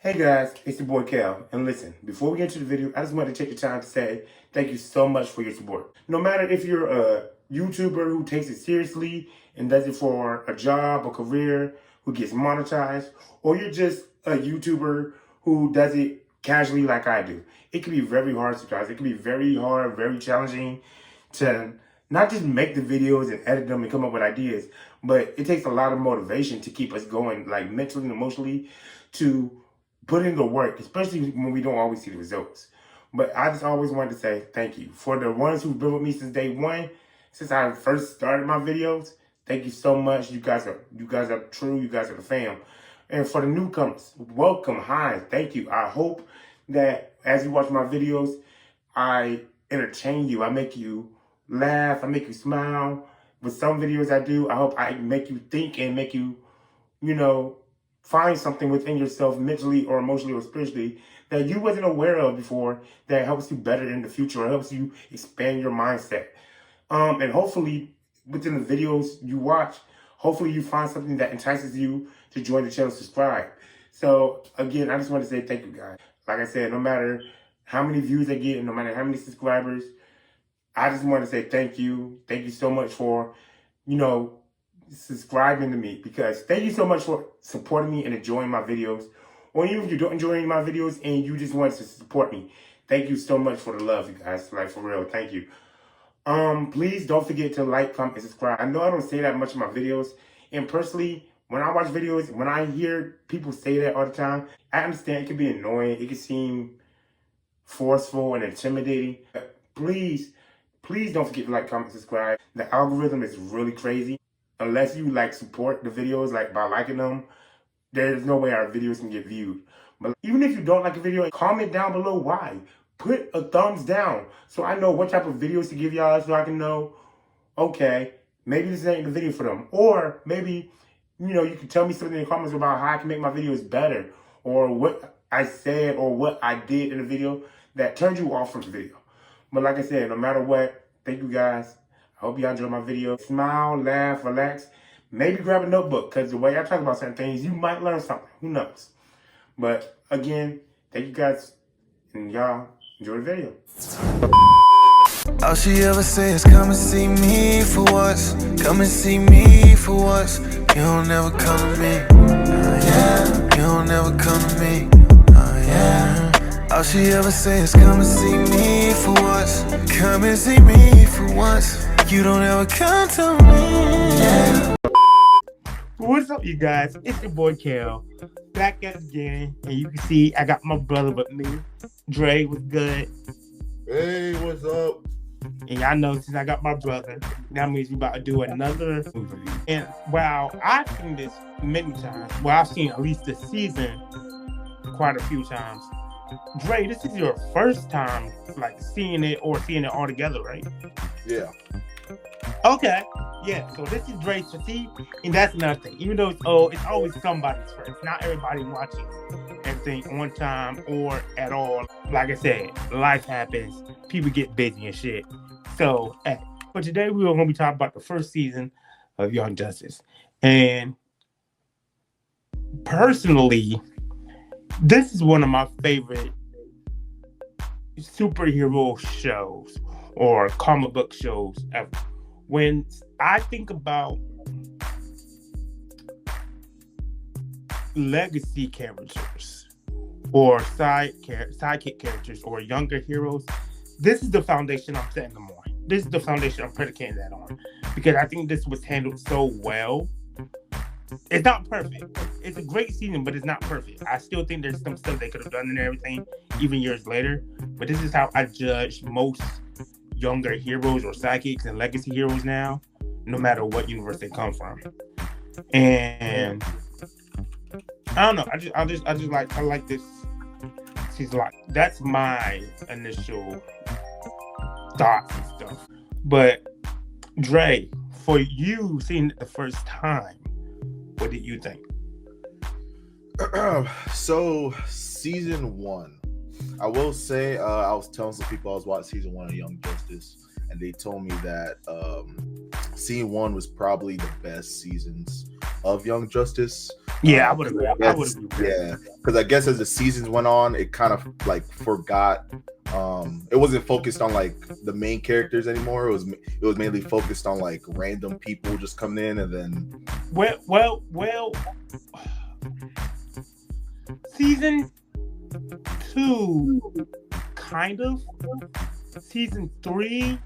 Hey guys, it's your boy Cal, and listen, before we get into the video, I just want to take the time to say thank you so much for your support. No matter if you're a YouTuber who takes it seriously and does it for a job or career, who gets monetized, or you're just a YouTuber who does it casually like I do. It can be very hard sometimes. It can be very hard, very challenging to not just make the videos and edit them and come up with ideas, but it takes a lot of motivation to keep us going, like mentally and emotionally, to put in the work, especially when we don't always see the results. But I just always wanted to say thank you. For the ones who've been with me since day one, since I first started my videos, thank you so much. You guys are true. You guys are the fam. And for the newcomers, welcome. Hi. Thank you. I hope that as you watch my videos, I entertain you. I make you laugh. I make you smile. With some videos I do, I hope I make you think and make you, find something within yourself mentally or emotionally or spiritually that you wasn't aware of before that helps you better in the future or helps you expand your mindset. And hopefully within the videos you watch, hopefully you find something that entices you to join the channel, subscribe. So again, I just want to say thank you guys. Like I said, no matter how many views I get and no matter how many subscribers, I just want to say thank you. Thank you so much for, subscribing to me, because thank you so much for supporting me and enjoying my videos. Or even if you don't enjoy my videos and you just want to support me, thank you so much for the love, you guys. Like, for real, thank you. Please don't forget to like, comment, and subscribe. I know I don't say that much in my videos, and personally, when I watch videos, when I hear people say that all the time, I understand it can be annoying. It can seem forceful and intimidating. But please don't forget to like, comment, subscribe. The algorithm is really crazy. Unless you support the videos by liking them, there's no way our videos can get viewed. But even if you don't like a video, comment down below why. Put a thumbs down so I know what type of videos to give y'all, so I can know, okay, maybe this ain't the video for them. Or maybe, you can tell me something in the comments about how I can make my videos better, or what I said or what I did in the video that turned you off from the video. But like I said, no matter what, thank you guys. I hope y'all enjoy my video. Smile, laugh, relax. Maybe grab a notebook, because the way I talk about certain things, you might learn something. Who knows? But again, thank you guys, and y'all enjoy the video. All she ever say is come and see me for once. Come and see me for once. You don't ever come to me. Yeah. You don't ever come to me. Yeah. All she ever say is come and see me for once. Come and see me for once. You don't ever come to me. Yeah. What's up, you guys? It's your boy Cal, back at it again, and you can see I got my brother with me. Dre was good. Hey, what's up? And y'all know, since I got my brother, that means we about to do another movie. And wow, I've seen this many times. Well, I've seen at least this season quite a few times. Dre, this is your first time seeing it or seeing it all together, right? Yeah. Okay. Yeah, so this is Dre's fatigue, and that's another thing. Even though it's always somebody's first. Not everybody watching everything on time or at all. Like I said, life happens. People get busy and shit. So, but today we are going to be talking about the first season of Young Justice. And personally, this is one of my favorite superhero shows or comic book shows ever. When I think about legacy characters or sidekick characters or younger heroes, this is the foundation I'm setting them on. This is the foundation I'm predicating that on, because I think this was handled so well. It's not perfect. It's a great season, but it's not perfect. I still think there's some stuff they could have done and everything, even years later. But this is how I judge most younger heroes or sidekicks and legacy heroes now, no matter what universe they come from. And I don't know. I like this season a lot. That's my initial thoughts and stuff. But Dre, for you seeing it the first time, what did you think? So, season 1. I will say, I was telling some people I was watching season 1 of Young Justice, and they told me that season 1 was probably the best seasons of Young Justice. Yeah, I would agree. I would Yes, agree. yeah, because I guess as the seasons went on, it kind of like forgot. It wasn't focused on like the main characters anymore. It was mainly focused on like random people just coming in, and then Well. Season 2, kind of. Season 3,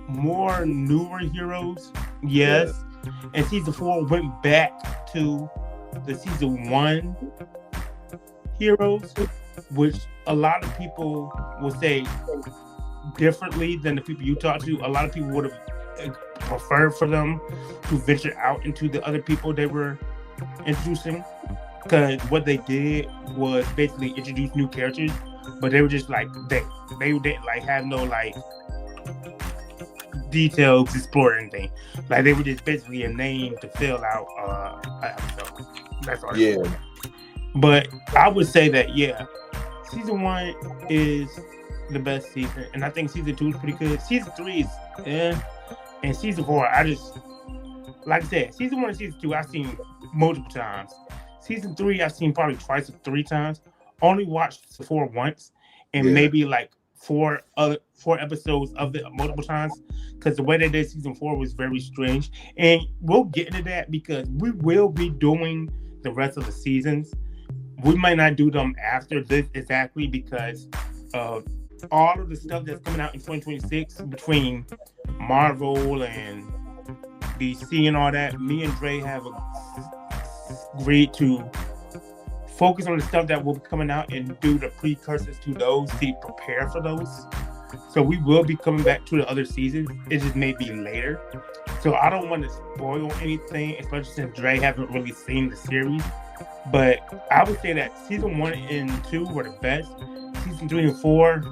more newer heroes, yes. Yeah. And season 4 went back to the season 1 heroes, which a lot of people will say differently than the people you talk to. A lot of people would have preferred for them to venture out into the other people they were introducing, because what they did was basically introduce new characters, but they were just like they didn't like have no like details to explore anything. Like they were just basically a name to fill out an episode. That's all. Yeah. But I would say that season 1 is the best season, and I think season 2 is pretty good. Season 3 is and season 4, I just, like I said, season 1 and season 2 I've seen multiple times. Season 3 I've seen probably twice or 3 times. Only watched 4 once, and maybe like 4 episodes of it multiple times, because the way they did season 4 was very strange. And we'll get into that because we will be doing the rest of the seasons. We might not do them after this exactly because of all of the stuff that's coming out in 2026 between Marvel and DC and all that. Me and Dre have agreed to focus on the stuff that will be coming out and do the precursors to those to prepare for those. So we will be coming back to the other seasons. It just may be later. So I don't want to spoil anything, especially since Dre haven't really seen the series. But I would say that season 1 and 2 were the best. Season 3 and 4,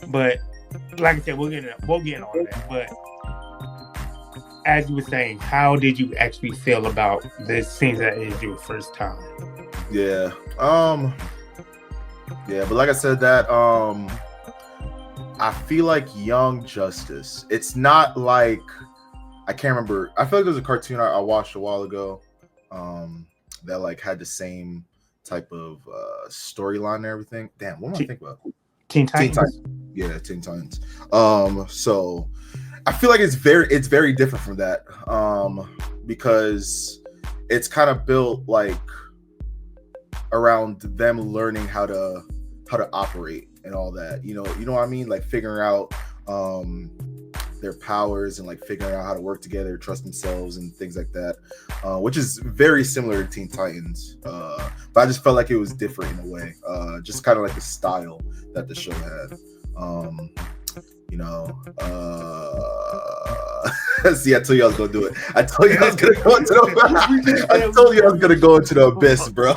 but like I said, we'll get into all that. But as you were saying, how did you actually feel about this since that is your first time? Yeah. But like I said, that I feel like Young Justice. It's not like, I can't remember. I feel like there's a cartoon I watched a while ago that like had the same type of storyline and everything. Damn, what am I thinking about? Teen Titans. Yeah, Teen Titans. So I feel like it's very different from that because it's kind of built like around them learning how to operate and all that. You know what I mean? Like figuring out their powers and like figuring out how to work together, trust themselves, and things like that, which is very similar to Teen Titans. But I just felt like it was different in a way, just kind of like the style that the show had. See, I told you I was gonna do it. I told you I was gonna go into the abyss, bro.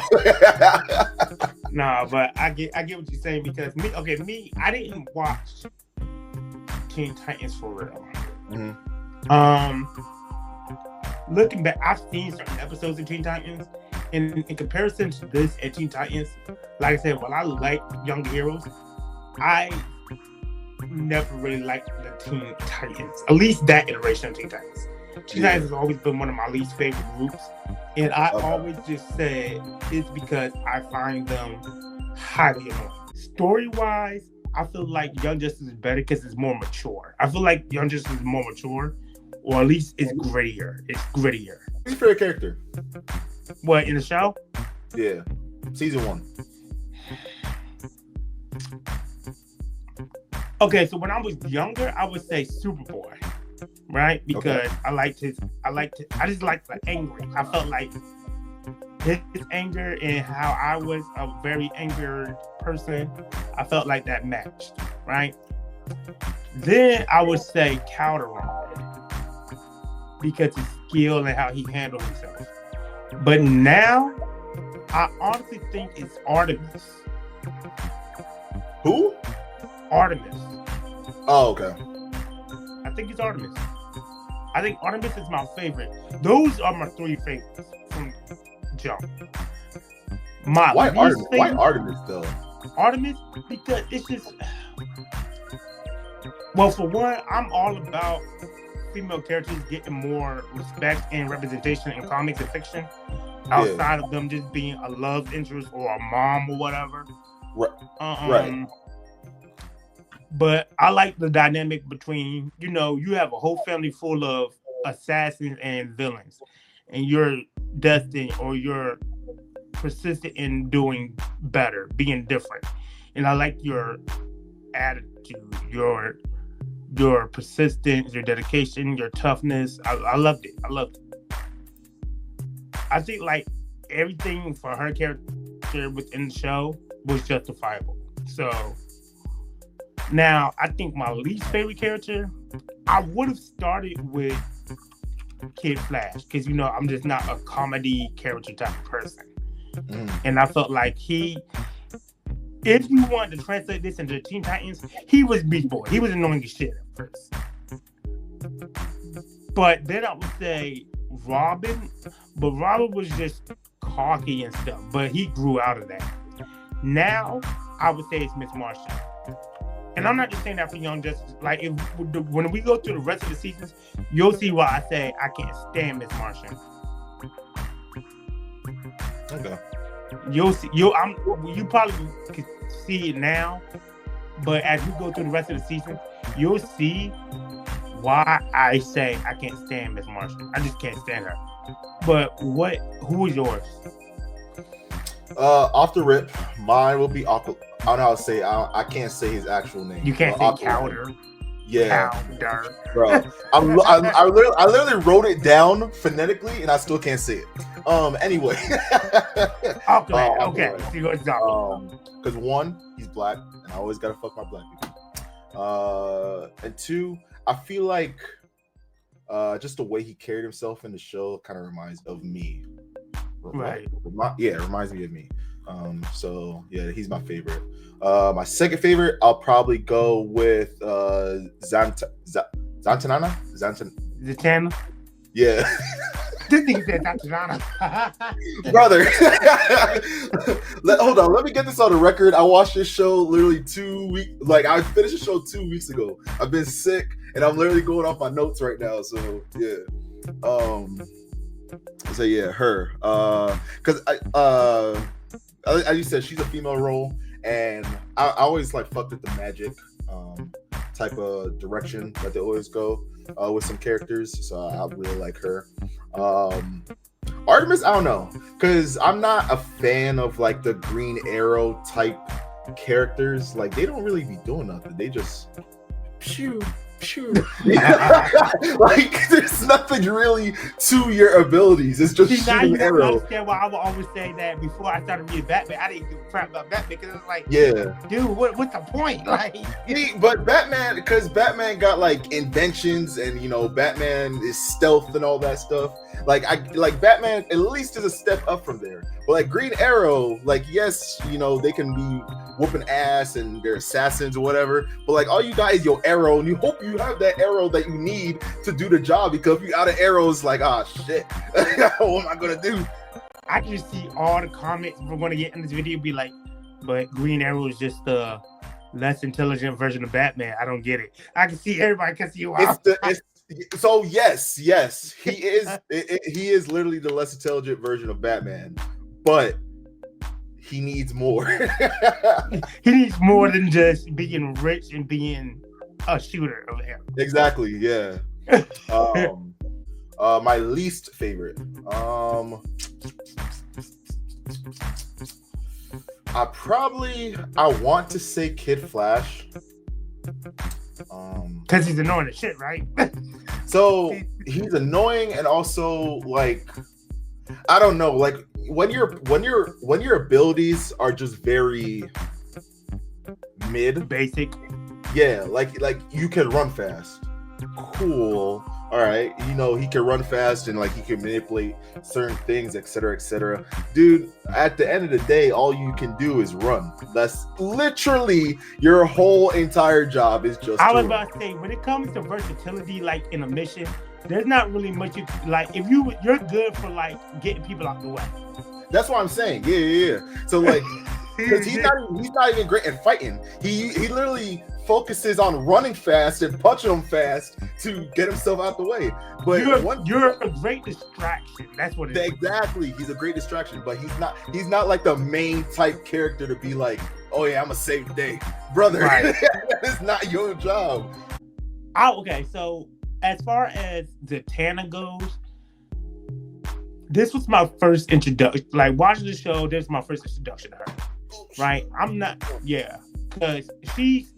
Nah, but I get what you're saying, because I didn't watch Teen Titans for real. Mm-hmm. Looking back, I've seen certain episodes of Teen Titans, and in comparison to this and Teen Titans, like I said, while I like Young Heroes, I never really liked the Teen Titans, at least that iteration of Teen Titans. Teen Titans has always been one of my least favorite groups, and I always just said it's because I find them highly annoying. Story-wise, I feel like Young Justice is better because it's more mature. I feel like Young Justice is more mature, or at least it's grittier. Who's your favorite character? What, in the show? Yeah, season 1. Okay, so when I was younger, I would say Superboy, right? Because I just liked the angry. I felt like his anger and how I was a very angered person, I felt like that matched, right? Then I would say Calderon, because his skill and how he handled himself. But now, I honestly think it's Artemis. Who? Artemis. Oh, okay. I think it's Artemis. I think Artemis is my favorite. Those are my 3 favorites from jump. Why Artemis though? Artemis, because it's just, well, for one, I'm all about female characters getting more respect and representation in comics and fiction, outside of them just being a love interest or a mom or whatever. Right. But I like the dynamic between, you have a whole family full of assassins and villains, and you're destined or you're persistent in doing better, being different. And I like your attitude, your persistence, your dedication, your toughness. I loved it. I think like everything for her character within the show was justifiable. So now I think my least favorite character, I would have started with Kid Flash, because I'm just not a comedy character type of person. And I felt like if you wanted to translate this into Teen Titans, he was Beast Boy. He was annoying as shit at first. But then I would say Robin, but Robin was just cocky and stuff, but he grew out of that. Now, I would say it's Miss Martian. And I'm not just saying that for Young Justice. Like, when we go through the rest of the seasons, you'll see why I say I can't stand Miss Martian. Okay. You'll see. You probably can see it now, but as we go through the rest of the season, you'll see why I say I can't stand Miss Martian. I just can't stand her. But who is yours? Off the rip, mine will be Aqua. I don't know how to say. I can't say his actual name. You can't say Cowder. Yeah, Cowder. Bro. I literally wrote it down phonetically, and I still can't say it. Anyway. Okay. Because one, he's black, and I always gotta fuck my black people. And two, I feel like just the way he carried himself in the show kind of reminds of me. Right. It reminds me of me. So yeah, he's my favorite. My second favorite, I'll probably go with Zatanna. Zatanna? Yeah. This nigga said Zatanna. Brother. Hold on, let me get this on the record. I watched this show literally 2 weeks. Like, I finished the show 2 weeks ago. I've been sick, and I'm literally going off my notes right now. So yeah. So yeah, her. Because as you said, she's a female role, and I always like fucked with the magic type of direction that they always go with some characters. So I really like her. Artemis, I don't know, because I'm not a fan of like the Green Arrow type characters. Like, they don't really be doing nothing. They just pew. Like, there's nothing really to your abilities. It's just shooting arrow. I understand why I would always say that before I started reading Batman. I didn't give a crap about Batman because it's like, dude, what's the point? Like, but Batman, because Batman got like inventions, and Batman is stealth and all that stuff. Like, Batman at least is a step up from there. But like Green Arrow, like, yes, they can be whooping ass and they're assassins or whatever, but like all you got is your arrow, and you hope you have that arrow that you need to do the job, because if you out of arrows, like, shit, what am I gonna do? I can just see all the comments we're gonna get in this video be like, but Green Arrow is just the less intelligent version of Batman. I don't get it. I can see everybody can see why. So yes, he is. He is literally the less intelligent version of Batman, but he needs more. He needs more than just being rich and being a shooter of arrows. Exactly. Yeah. My least favorite. I want to say Kid Flash. Because he's annoying as shit, right? So he's annoying, and also like, I don't know, like when your abilities are just very mid, basic. Yeah, like you can run fast. Cool. All right, he can run fast, and like he can manipulate certain things, etc. Dude, at the end of the day, all you can do is run. That's literally your whole entire job is just. I was about to say, when it comes to versatility, like in a mission, there's not really much you like. If you're good for like getting people out the way. That's what I'm saying. Yeah. So like, because he's not even great at fighting. He literally focuses on running fast and punching them fast to get himself out the way. But you're a great distraction. That's what it is. Exactly. He's a great distraction, but he's not like the main type character to be like, oh yeah, I'm gonna save the day. Brother, right. That is not your job. Oh, okay. So as far as Zatanna goes, this was my first introduction. Like watching the show, this was my first introduction to her. Right? Because she's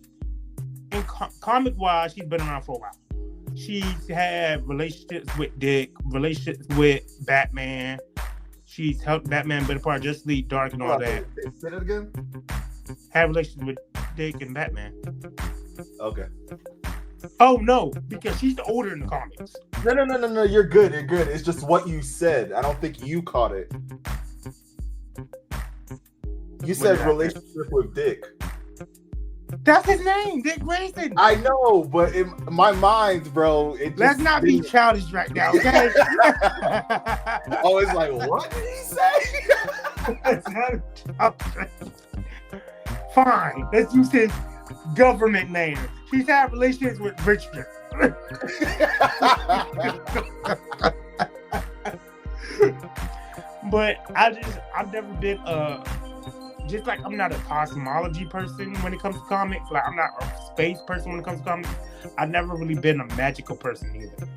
in comic wise, she's been around for a while. She's had relationships with Dick, relationships with Batman. She's helped Batman be a part of Justice League Dark and all that. Say that again. Had relationships with Dick and Batman. Okay. Oh no, because she's the older in the comics. No. You're good. You're good. It's just what you said. I don't think you caught it. You said relationship with Dick. That's his name, Dick Grayson. I know, but in my mind, bro, let's not be childish right now, okay? Oh, it's like, what did he say? Fine, let's use his government name. She's had relations with Richard. But I've never been just like I'm not a cosmology person when it comes to comics. Like I'm not a space person when it comes to comics. I've never really been a magical person either.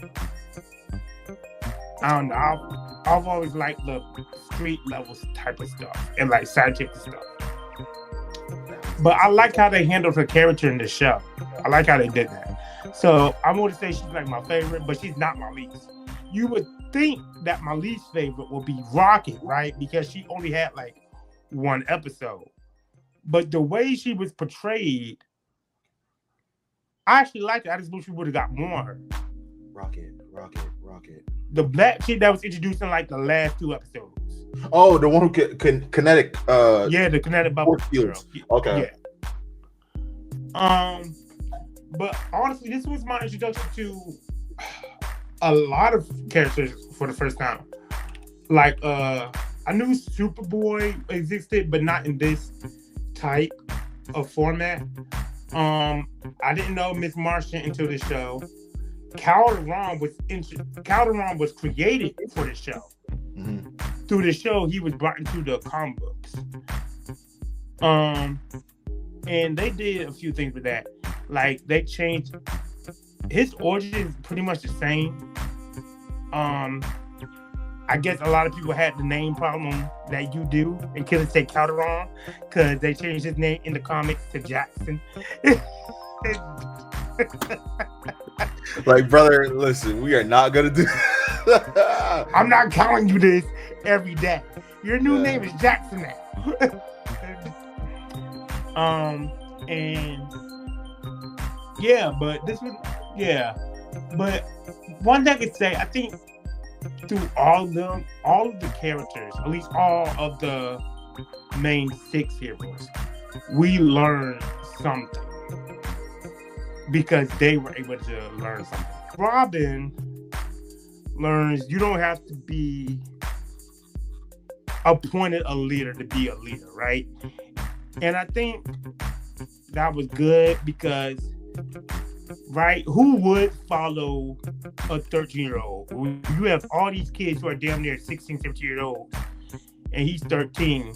I don't know. I've always liked the street level type of stuff and like sidekick stuff. But I like how they handled her character in the show. I like how they did that. So I'm going to say she's like my favorite, but she's not my least. You would think that my least favorite would be Rocket, right? Because she only had like one episode. But the way she was portrayed, I actually liked it. I just wish we would have got more of her. Rocket. The black chick that was introduced in like the last 2 episodes. Oh, the one who kinetic. The kinetic bubble girl. Okay. Yeah. But honestly, this was my introduction to a lot of characters for the first time. Like, I knew Superboy existed, but not in this type of format. I didn't know Miss Martian until the show. Calderon was created for the show. Mm-hmm. Through the show, he was brought into the comic books. And they did a few things with that. Like they changed his origin is pretty much the same. I guess a lot of people had the name problem that you do and couldn't say Calderon because they changed his name in the comics to Jackson. Like, brother, listen, we are not gonna do. I'm not telling you this every day. Your new name is Jackson now. But one thing I could say, I think through all of the characters, at least all of the main 6 heroes, we learned something because they were able to learn something. Robin learns you don't have to be appointed a leader to be a leader, right? And I think that was good because, right, who would follow a 13-year-old? You have all these kids who are damn near 16, 17 years old, and he's 13.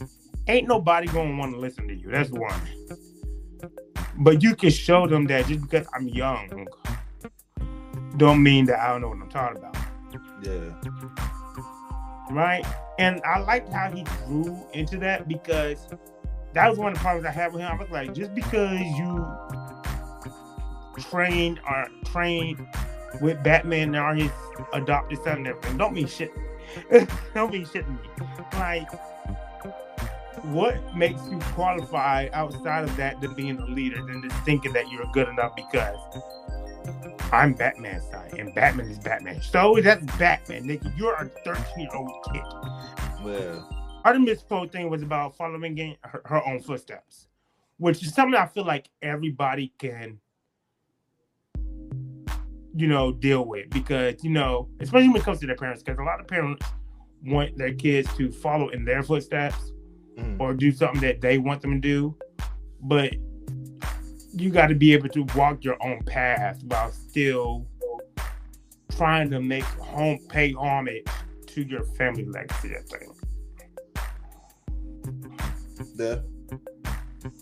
Ain't nobody gonna want to listen to you. That's one. But you can show them that just because I'm young don't mean that I don't know what I'm talking about. Yeah. Right? And I liked how he grew into that because that was one of the problems I had with him. I was like, just because you trained with Batman and are his adopted son and everything, don't mean shit. Don't mean shit to me. Like, what makes you qualified outside of that to being a leader than just thinking that you're good enough because I'm Batman's son and Batman is Batman. So that's Batman, nigga. You're a 13-year-old kid. Well, Artemis' whole thing was about following in her own footsteps, which is something I feel like everybody can, deal with because, especially when it comes to their parents, because a lot of parents want their kids to follow in their footsteps or do something that they want them to do. But you got to be able to walk your own path while still trying to pay homage to your family legacy, I think. Yeah.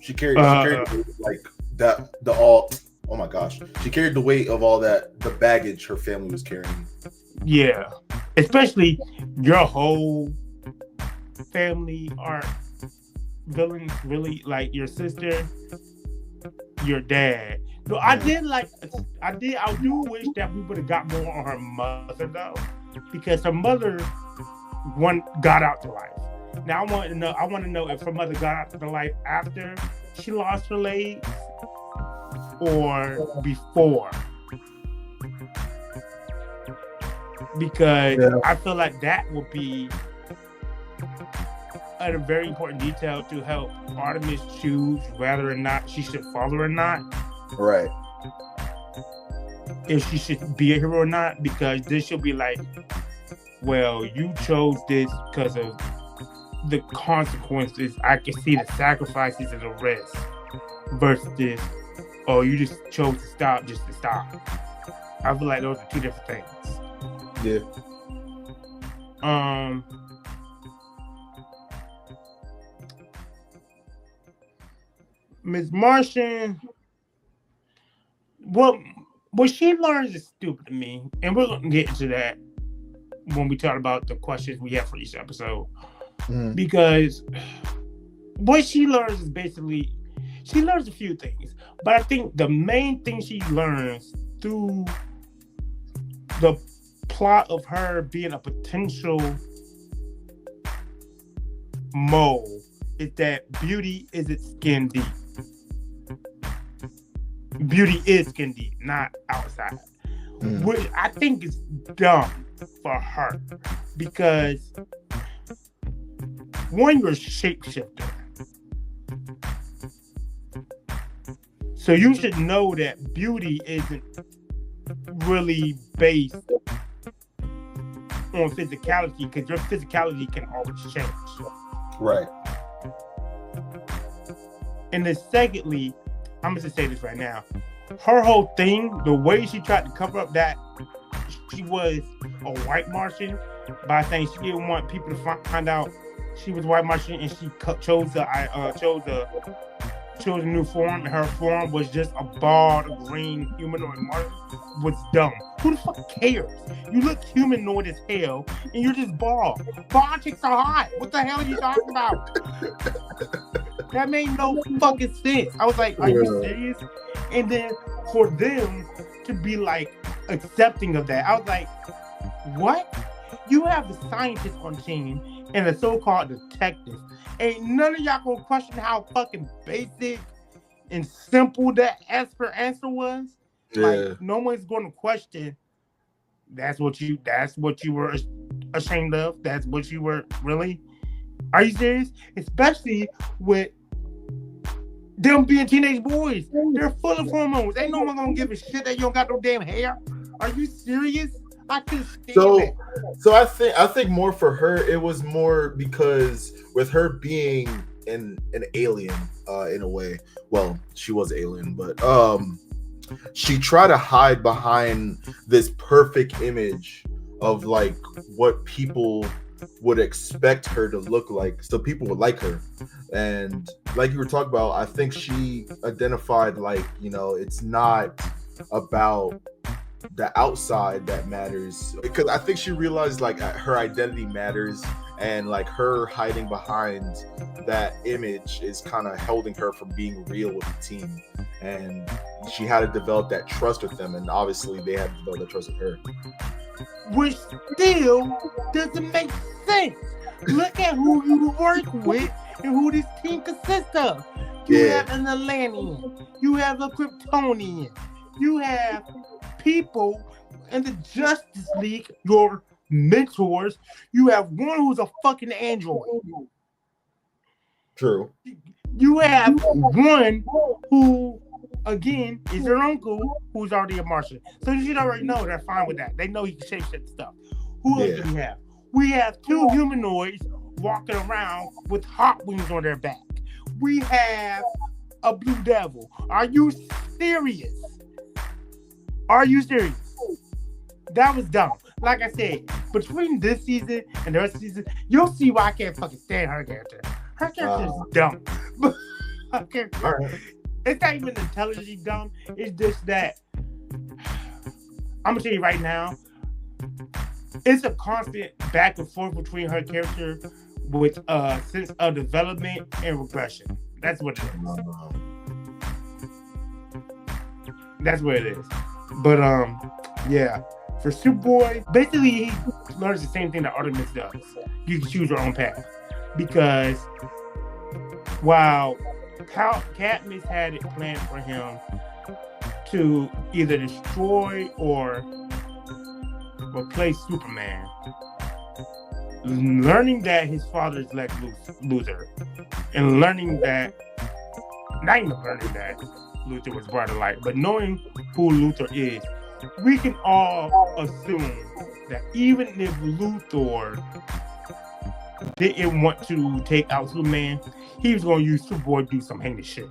She carried like that, oh my gosh. She carried the weight of all that, the baggage her family was carrying. Yeah. Especially your whole family are villains, really, like your sister, your dad. No, I do wish that we would have got more on her mother though, because her mother got out to life. Now I want to know if her mother got out to life after she lost her legs or before. Because I feel like that would be a very important detail to help Artemis choose whether or not she should follow or not. Right. If she should be a hero or not, because this should be like, well, you chose this because of the consequences. I can see the sacrifices and the risk versus this, oh, you just chose to stop just to stop. I feel like those are two different things. Yeah. Ms. Martian, what she learns is stupid to me, and we're gonna get into that when we talk about the questions we have for each episode. Because what she learns is basically, she learns a few things, but I think the main thing she learns through the plot of her being a potential mole is that beauty isn't skin deep. Beauty is skin deep, not outside. Which I think is dumb for her, because one, you're a shapeshifter. So you should know that beauty isn't really based on physicality, because your physicality can always change. Right. And then secondly, I'm going to say this right now. Her whole thing, the way she tried to cover up that she was a white Martian by saying she didn't want people to find out she was white Martian, and she chose a new form, and her form was just a bald green humanoid Martian, was dumb. Who the fuck cares? You look humanoid as hell, and you're just bald. Bald chicks are hot. What the hell are you talking about? That made no fucking sense. I was like, are you serious? And then for them to be like accepting of that, I was like, what? You have the scientists on team and the so-called detectives. Ain't none of y'all gonna question how fucking basic and simple that answer was. Yeah. Like, no one's gonna question. That's what you were ashamed of. That's what you were really. Are you serious? Especially with them being teenage boys. They're full of hormones. Ain't no one gonna give a shit that you don't got no damn hair. Are you serious? I can stand it. So I think more for her, it was more because with her being an alien in a way. Well, she was alien, but she tried to hide behind this perfect image of like what people would expect her to look like, so people would like her. And like you were talking about, I think she identified like, you know, it's not about the outside that matters, because I think she realized like her identity matters, and like her hiding behind that image is kind of holding her from being real with the team, and she had to develop that trust with them, and obviously they had to develop that trust with her, which still doesn't make sense. Look at who you work with and who this team consists of. You have an Atlantean, you have a Kryptonian, you have people in the Justice League, your mentors. You have one who's a fucking android. True. You have one who, again, is your uncle, who's already a Martian. So you should already know they're fine with that. They know he can shapeshift stuff. Who else do we have? We have two humanoids walking around with hot wings on their back. We have a Blue Devil. Are you serious? Are you serious? That was dumb. Like I said, between this season and the rest of the season, you'll see why I can't fucking stand her character. Her character is dumb. Okay. Right. It's not even intelligently dumb. It's just that I'm gonna tell you right now, it's a constant back and forth between her character with a sense of development and regression. That's what it is. That's what it is. But yeah. For Superboy, basically he learns the same thing that Artemis does. You can choose your own path. Because while Katniss had it planned for him to either destroy or replace Superman, learning that his father's Lex Luthor, and learning that, not even learning that Luthor was brought to light, but knowing who Luthor is, we can all assume that even if Luthor didn't want to take out Superman, he was going to use Superboy to do some heinous shit.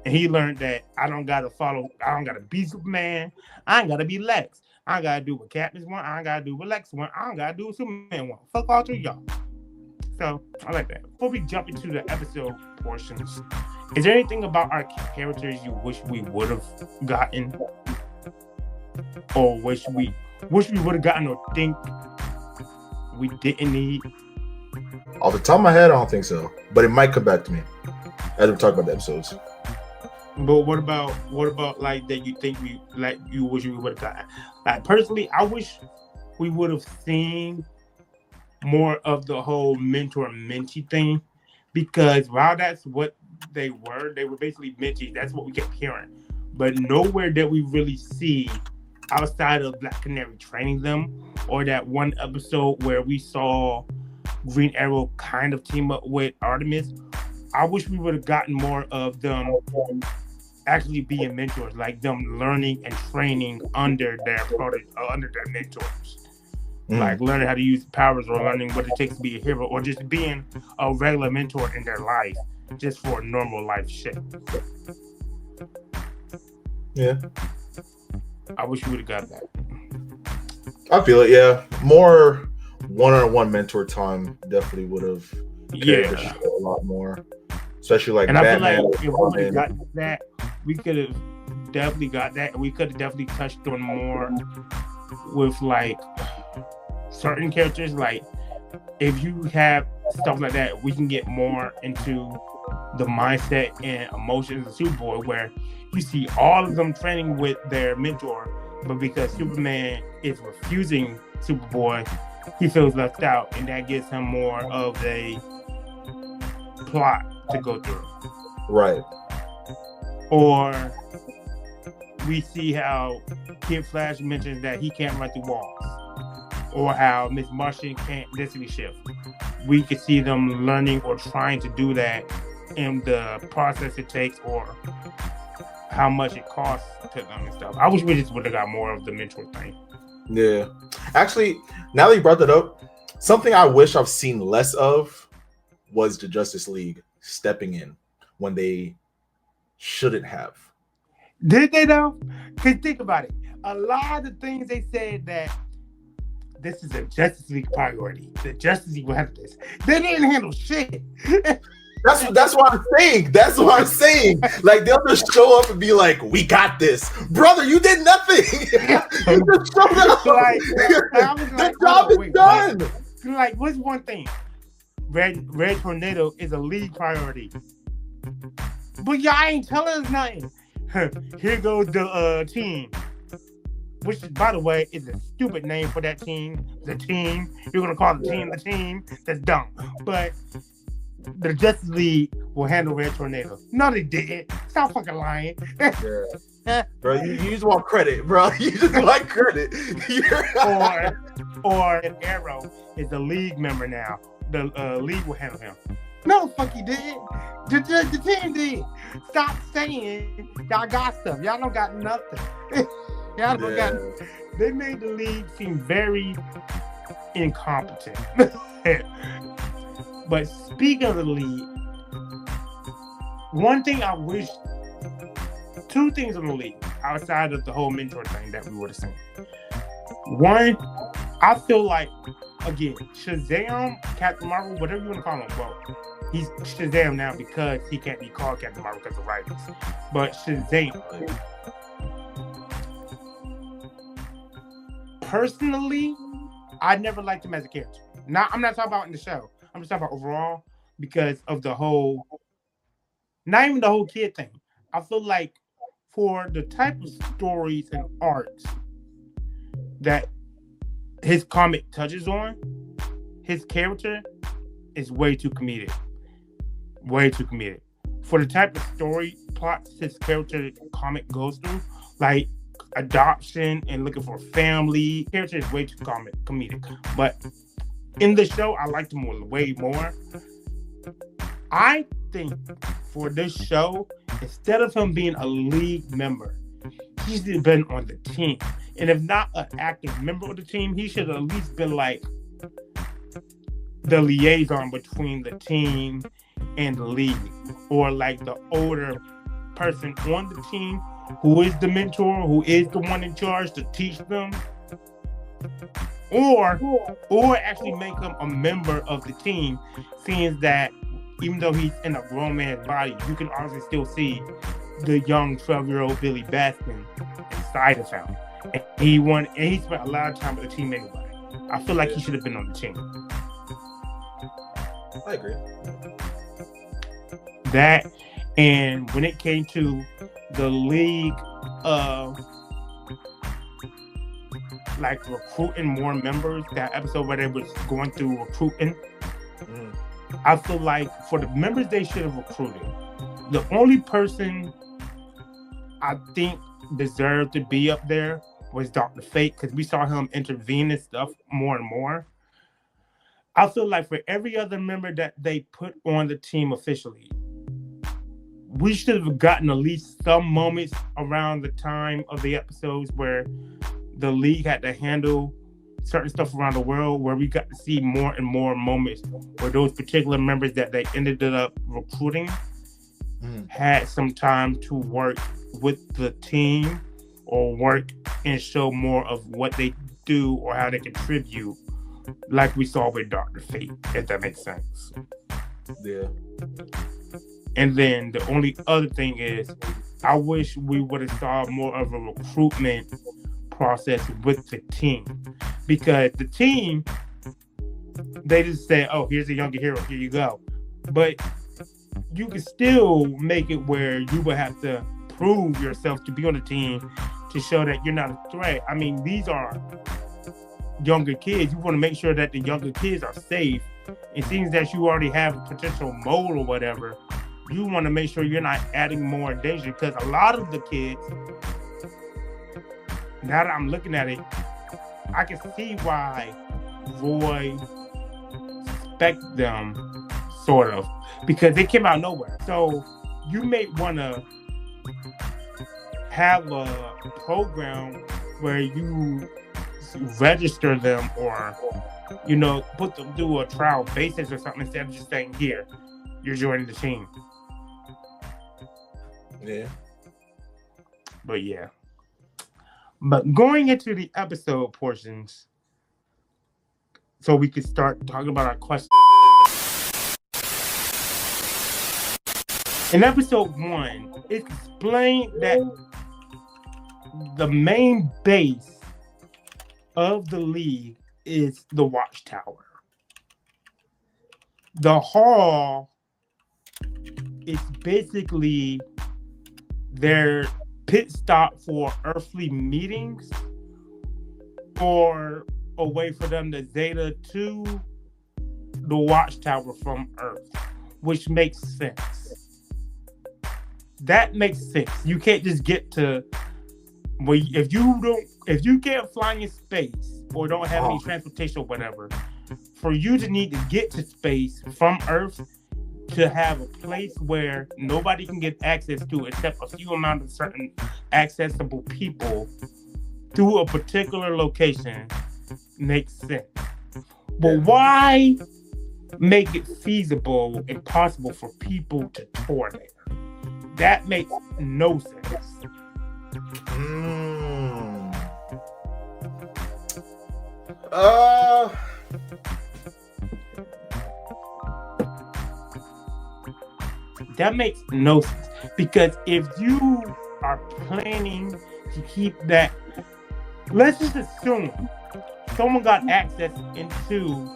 And he learned that I don't got to be Superman. I ain't got to be Lex. I ain't got to do what Katniss want. I ain't got to do what Lex want. I ain't got to do what Superman want. Fuck all three of y'all. So, I like that. Before we jump into the episode portions, is there anything about our characters you wish we would have gotten? Or wish we would have gotten or think we didn't need? Off the top of my head, I don't think so. But it might come back to me as we talk about the episodes. But what about like that you think you wish we would have gotten? Like personally, I wish we would have seen more of the whole mentor-mentee thing, because while that's what they were basically mentees. That's what we kept hearing. But nowhere did we really see outside of Black Canary training them, or that one episode where we saw Green Arrow kind of team up with Artemis. I wish we would have gotten more of them actually being mentors, like them learning and training under their mentors. Like learning how to use powers, or learning what it takes to be a hero, or just being a regular mentor in their life, just for normal life shit. Yeah. I wish we would have got that. I feel it, yeah. More one-on-one mentor time definitely would have carried the show a lot more. Especially like, and Batman. I feel like if we would have got that, we could have definitely got that. We could have definitely touched on more with like certain characters. Like if you have stuff like that, we can get more into the mindset and emotions of Superboy, where you see all of them training with their mentor, but because Superman is refusing Superboy, he feels left out, and that gives him more of a plot to go through. Right. Or we see how Kid Flash mentions that he can't run through walls, or how Miss Martian can't density shift. We could see them learning or trying to do that, and the process it takes, or how much it costs to them and stuff. I wish we just would have got more of the mentor thing. Yeah. Actually, now that you brought that up, something I wish I've seen less of was the Justice League stepping in when they shouldn't have. Did they though? Because think about it. A lot of the things they said that this is a Justice League priority. The Justice League will handle this. They didn't handle shit. That's what I'm saying. That's what I'm saying. Like they'll just show up and be like, "We got this, brother. You did nothing. You just showed up. Like, the job is done." Like, what's one thing? Red Tornado is a league priority, but y'all ain't telling us nothing. Here goes the team, which, by the way, is a stupid name for that team. The team. You're gonna call the team. That's dumb. But the Justice League will handle Red Tornado. No, they didn't. Stop fucking lying. Yeah. Bro, you just want credit, bro. You just want credit. or an Arrow is a league member now. The league will handle him. No, fuck he did. The team did. Stop saying y'all got stuff. Y'all don't got nothing. Y'all don't got. They made the league seem very incompetent. But speaking of the league, one thing I wish, two things in the league outside of the whole mentor thing that we would have seen. One, I feel like, again, Shazam, Captain Marvel, whatever you want to call him, well, he's Shazam now because he can't be called Captain Marvel because of writers. But Shazam, personally, I never liked him as a character. I'm not talking about in the show. I'm just talking about overall because of the whole, not even the whole kid thing. I feel like for the type of stories and arcs that his comic touches on, his character is way too comedic. Way too comedic. For the type of story plots his character comic goes through, like adoption and looking for a family, character is way too comedic. But in the show, I liked him way more. I think for this show, instead of him being a league member, he should have been on the team. And if not an active member of the team, he should have at least been like the liaison between the team and the league. Or like the older person on the team who is the mentor, who is the one in charge to teach them. Or actually make him a member of the team, seeing that even though he's in a grown man's body, you can obviously still see the young 12-year-old Billy Batson inside of him. And he spent a lot of time with the team anyway. I feel like he should have been on the team. I agree. That, and when it came to the league of like recruiting more members, that episode where they was going through recruiting, I feel like for the members they should have recruited, the only person I think deserved to be up there was Dr. Fate, because we saw him intervene and stuff more and more. I feel like for every other member that they put on the team officially, we should have gotten at least some moments around the time of the episodes where the league had to handle certain stuff around the world, where we got to see more and more moments where those particular members that they ended up recruiting had some time to work with the team or work and show more of what they do or how they contribute, like we saw with Dr. Fate, if that makes sense. Yeah. And then the only other thing is, I wish we would have saw more of a recruitment process with the team, because the team, they just say, oh, here's a younger hero, here you go. But you can still make it where you would have to prove yourself to be on the team to show that you're not a threat. I mean, these are younger kids. You want to make sure that the younger kids are safe. It seems that you already have a potential mole or whatever. You want to make sure you're not adding more danger, because a lot of the kids, now that I'm looking at it, I can see why Roy suspect them, sort of, because they came out of nowhere. So you may want to have a program where you register them, or, you know, put them through a trial basis or something, instead of just saying, here, you're joining the team. Yeah. But yeah. But going into the episode portions, so we could start talking about our questions. In episode 1, it's explained that the main base of the league is the Watchtower. The hall is basically their pit stop for earthly meetings, or a way for them to zeta to the Watchtower from Earth, which makes sense. That makes sense. You can't just get to, well, if you can't fly in space or don't have any transportation or whatever, for you to need to get to space from Earth to have a place where nobody can get access to except a few amount of certain accessible people through a particular location makes sense. But why make it feasible and possible for people to tour there? That makes no sense. That makes no sense, because if you are planning to keep that, let's just assume someone got access into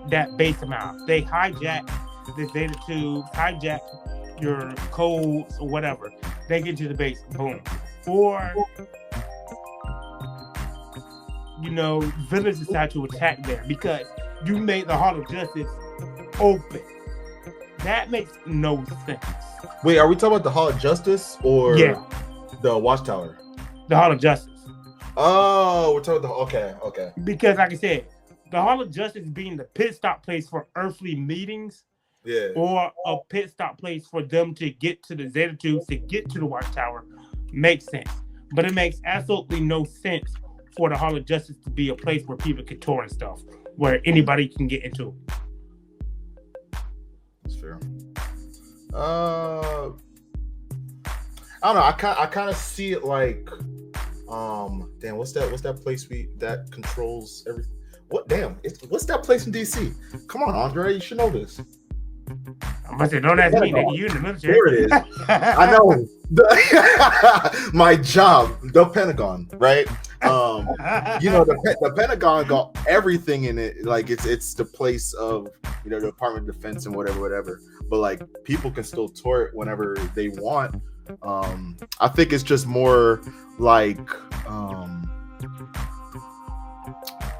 that base amount. They hijack the data tubes, hijack your codes or whatever. They get to the base, boom. Or, villains decide to attack there because you made the Hall of Justice open. That makes no sense. Wait, are we talking about the Hall of Justice or the Watchtower? The Hall of Justice. Oh, we're talking about okay. Because, like I said, the Hall of Justice being the pit stop place for earthly meetings, or a pit stop place for them to get to the Zeta Tubes, to get to the Watchtower, makes sense. But it makes absolutely no sense for the Hall of Justice to be a place where people can tour and stuff, where anybody can get into it. That's fair. I don't know. I kind of see it like, damn, what's that place that controls everything? What's that place in DC? Come on, Andre, you should know this. I'm about to say, don't ask me, nigga. You in the military. There it is. I know. My job, the Pentagon, right? The Pentagon got everything in it. Like it's the place of the Department of Defense and whatever. But like people can still tour it whenever they want. I think it's just more like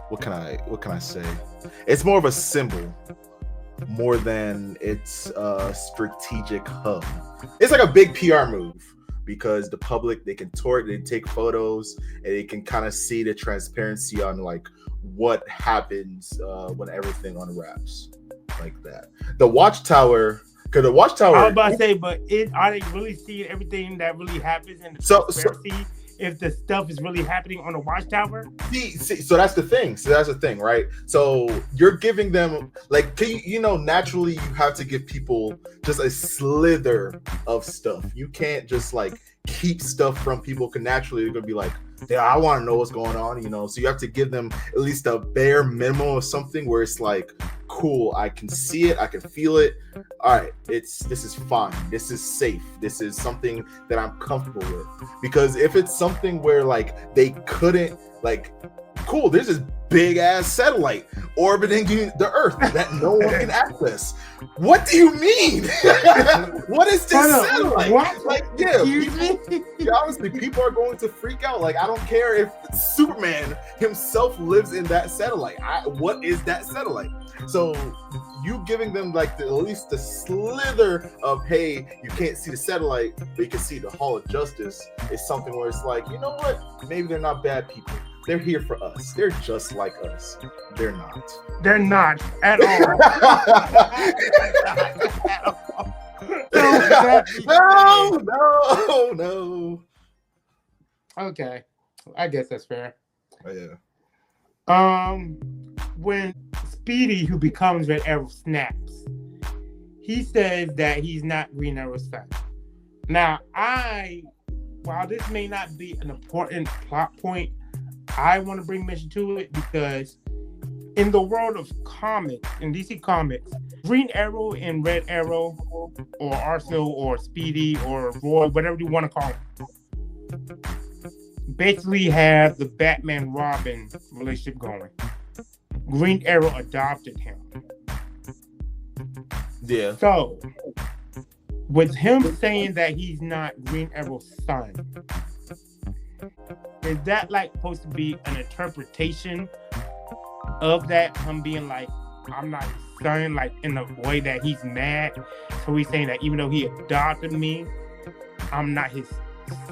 what can I say? It's more of a symbol more than it's a strategic hub. It's like a big PR move because the public, they can tour it, they take photos, and they can kind of see the transparency on like what happens when everything unwraps like that. The Watchtower, because the Watchtower, I was about to say, but are they really seeing everything that really happens in the conspiracy? If the stuff is really happening on the Watchtower? See, so that's the thing. Right? So you're giving them, like, naturally you have to give people just a slither of stuff. You can't just like keep stuff from people, because naturally they're gonna be like, yeah, I want to know what's going on, so you have to give them at least a bare minimum of something where it's like, cool, I can see it, I can feel it. All right, this is fine, this is safe, this is something that I'm comfortable with. Because if it's something where like they couldn't, like, cool, there's this big ass satellite orbiting the Earth that no one can access. What do you mean? What is this satellite? What? Like, honestly, people are going to freak out. Like, I don't care if Superman himself lives in that satellite. What is that satellite? So you giving them like at least the slither of, hey, you can't see the satellite, but you can see the Hall of Justice, is something where it's like, you know what? Maybe they're not bad people. They're here for us. They're just like us. They're not. They're not at all. No. Okay, I guess that's fair. Oh, yeah. When Speedy, who becomes Red Arrow, snaps, he says that he's not Green Arrow's son. Now, while this may not be an important plot point, I want to bring mention to it because in the world of comics, in DC Comics, Green Arrow and Red Arrow, or Arsenal, or Speedy, or Roy, whatever you want to call him, basically have the Batman-Robin relationship going. Green Arrow adopted him. Yeah. So, with him saying that he's not Green Arrow's son, is that like supposed to be an interpretation of that? Him being like, I'm not his son, like in the way that he's mad. So he's saying that even though he adopted me, I'm not his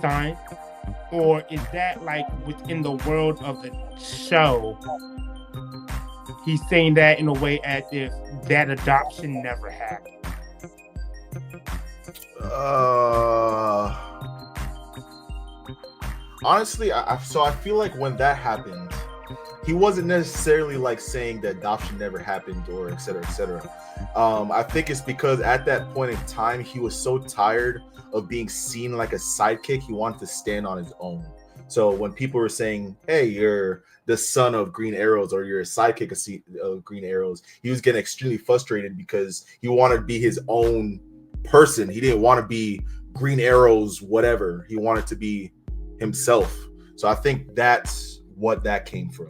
son? Or is that like within the world of the show, he's saying that in a way as if that adoption never happened? Honestly, I feel like when that happened, he wasn't necessarily like saying that adoption never happened or et cetera, et cetera. I think it's because at that point in time, he was so tired of being seen like a sidekick. He wanted to stand on his own. So when people were saying, hey, you're the son of Green Arrows or you're a sidekick of Green Arrows, he was getting extremely frustrated because he wanted to be his own person. He didn't want to be Green Arrows, whatever. He wanted to be himself. So I think that's what that came from.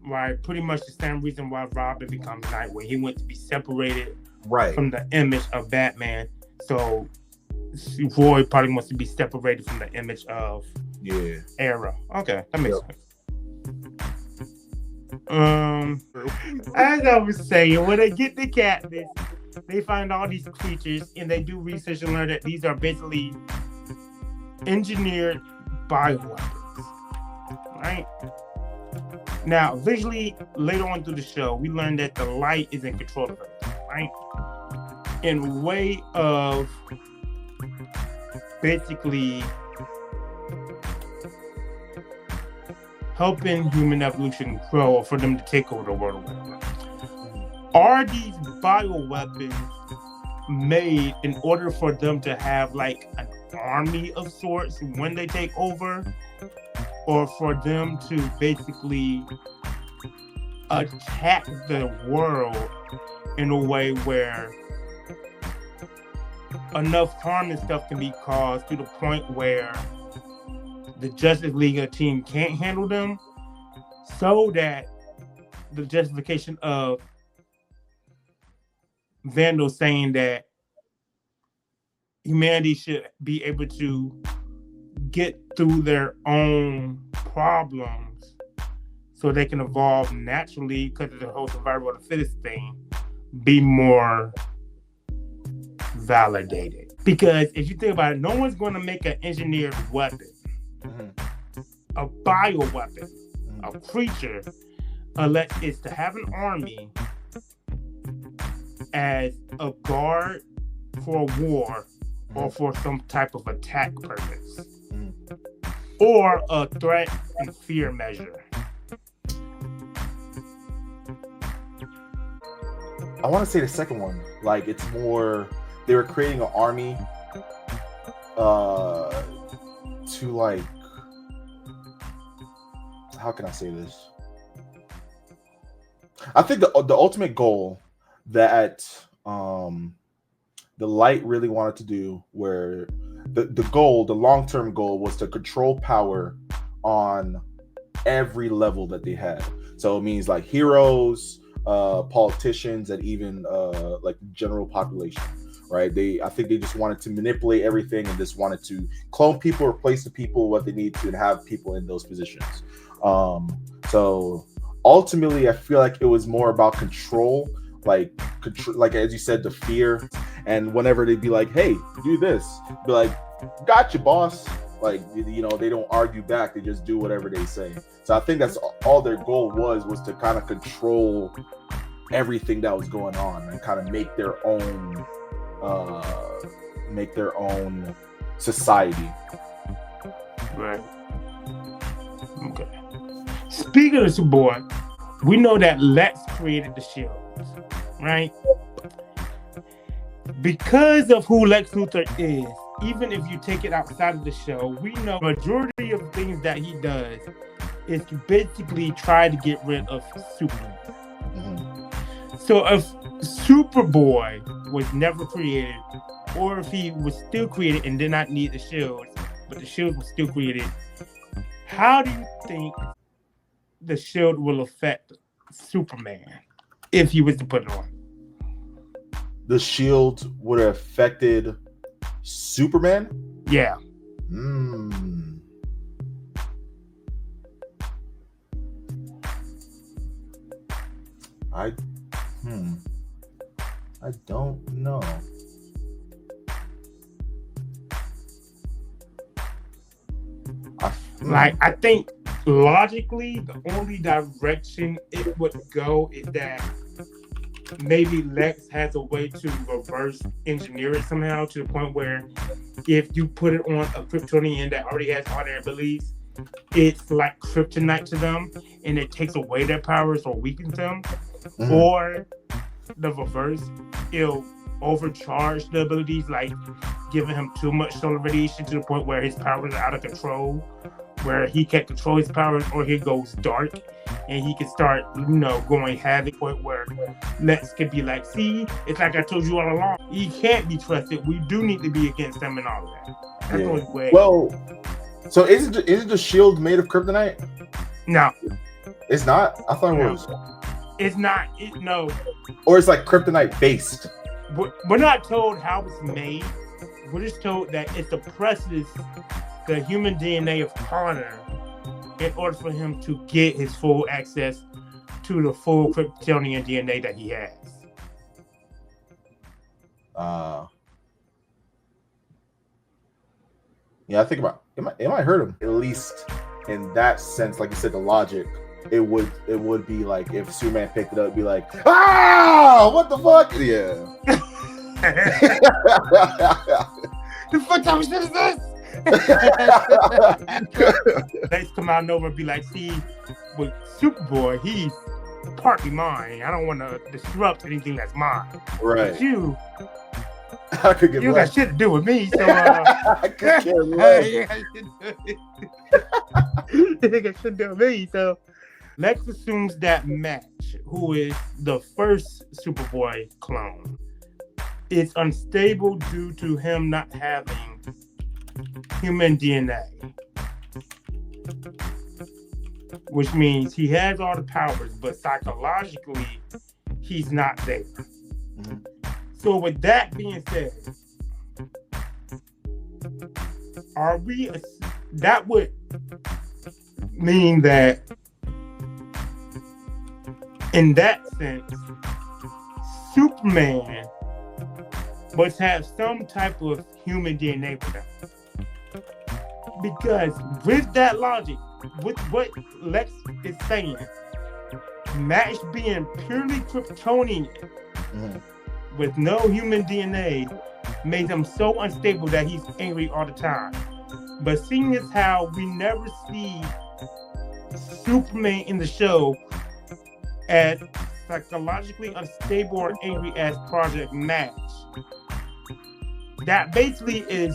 Right, pretty much the same reason why Robin becomes Nightwing. He went to be separated Right. from the image of Batman. So Roy probably wants to be separated from the image of Arrow. Okay, that makes sense. As I was saying, when they get to Katniss, they find all these creatures and they do research and learn that these are basically engineered bioweapons. Right? Now, visually, later on through the show, we learned that the light is in control of everything, right? In way of basically helping human evolution grow for them to take over the world. Are these bioweapons made in order for them to have like an army of sorts when they take over? Or for them to basically attack the world in a way where enough harm and stuff can be caused to the point where the Justice League team can't handle them, so that the justification of Vandal saying that humanity should be able to get through their own problems so they can evolve naturally because of the whole survival of the fittest thing, be more validated. Because if you think about it, no one's going to make an engineered weapon, a bioweapon, a creature, unless it's to have an army as a guard for a war or for some type of attack purpose. Or a threat and fear measure. I want to say the second one. Like, it's more, they were creating an army to, like, how can I say this? I think the ultimate goal that the Light really wanted to do, where the long-term goal was to control power on every level that they had. So it means like heroes, politicians, and even like the general population, right? I think they just wanted to manipulate everything and just wanted to clone people, replace the people what they need to, and have people in those positions. So ultimately, I feel like it was more about control, like as you said, the fear. And whenever they'd be like, hey, do this, be like, gotcha, boss. Like, you know, they don't argue back. They just do whatever they say. So I think that's all their goal was to kind of control everything that was going on and kind of make their own society. Right. Okay. Speaking of support, we know that Lex created the shields, right? Because of who Lex Luthor is, even if you take it outside of the show, we know the majority of things that he does is to basically try to get rid of Superman. Mm-hmm. So if Superboy was never created, or if he was still created and did not need the shields, but the shield was still created, how do you think the shield will affect Superman if he was to put it on? The shield would have affected Superman? Yeah. I don't know. I think logically, the only direction it would go is that maybe Lex has a way to reverse engineer it somehow to the point where if you put it on a Kryptonian that already has all their abilities, it's like kryptonite to them and it takes away their powers or weakens them. Mm-hmm. Or the reverse, it'll overcharge the abilities. Like giving him too much solar radiation to the point where his powers are out of control, where he can't control his powers, or he goes dark and he can start, going havoc, point where Lex could be like, see, it's like I told you all along. He can't be trusted. We do need to be against him and all of that. That's the only way. Well, so isn't the shield made of kryptonite? No. It's not? I thought it was. It's not. No. Or it's like kryptonite based. We're not told how it's made. We're just told that it suppresses the human DNA of Connor in order for him to get his full access to the full Kryptonian DNA that he has. Yeah, I think about it might hurt him. At least in that sense, like you said, the logic, it would be like if Superman picked it up, it'd be like, what the fuck? Yeah. The fuck type of shit is this? Let's come out over and be like, see, with Superboy, he's partly mine. I don't want to disrupt anything that's mine. Right. But you You got shit to do with me, so I could care less. You got shit to do with me, so Lex assumes that Match, who is the first Superboy clone, is unstable due to him not having human DNA, which means he has all the powers, but psychologically he's not there. Mm-hmm. So with that being said, that would mean that in that sense, Superman must have some type of human DNA with him. Because with that logic, with what Lex is saying, Match being purely Kryptonian with no human DNA made him so unstable that he's angry all the time. But seeing as how we never see Superman in the show as psychologically unstable or angry as Project Match, that basically is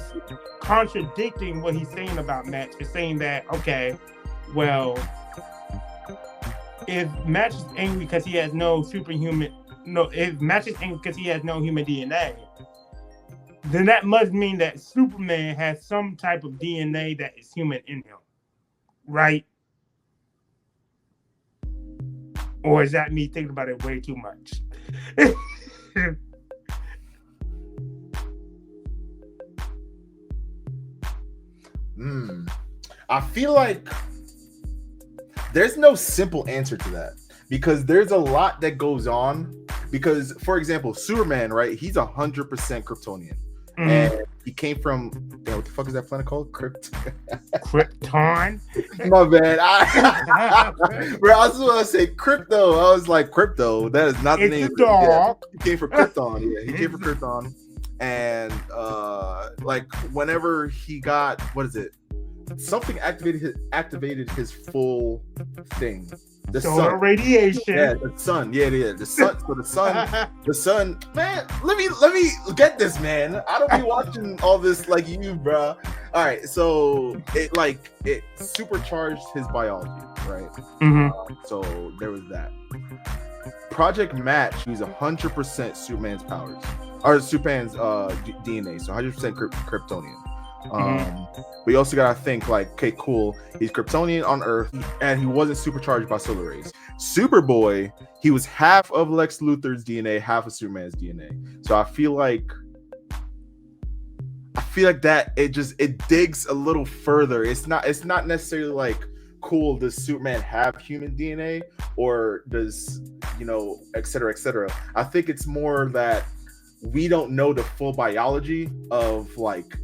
contradicting what he's saying about Match. It's saying that, okay, well, if Match is angry because he has if Match is angry because he has no human DNA, then that must mean that Superman has some type of DNA that is human in him, right? Or is that me thinking about it way too much? I feel like there's no simple answer to that because there's a lot that goes on. Because, for example, Superman, right? He's 100% Kryptonian, and he came from what the fuck is that planet called? Krypton. My bad. Bro, I was going to say crypto. I was like, crypto. That is not the name. It's a dog. Yeah, he came from Krypton. Yeah, he came from Krypton. And like whenever he got, what is it? Something activated his full thing. The solar sun. Radiation. Yeah, the sun. Yeah. The sun. So the sun. Man, let me get this, man. I don't be watching all this like you, bro. All right, so it supercharged his biology, right? So there was that. Project Match used 100% Superman's powers, or Superman's DNA, so 100% Kryptonian. But you also gotta think like, okay, cool, he's Kryptonian on Earth, and he wasn't supercharged by solar rays. Superboy, he was half of Lex Luthor's DNA, half of Superman's DNA. So I feel like that it digs a little further. It's not necessarily like, cool, does Superman have human DNA, or does, et cetera, et cetera. I think it's more that we don't know the full biology of like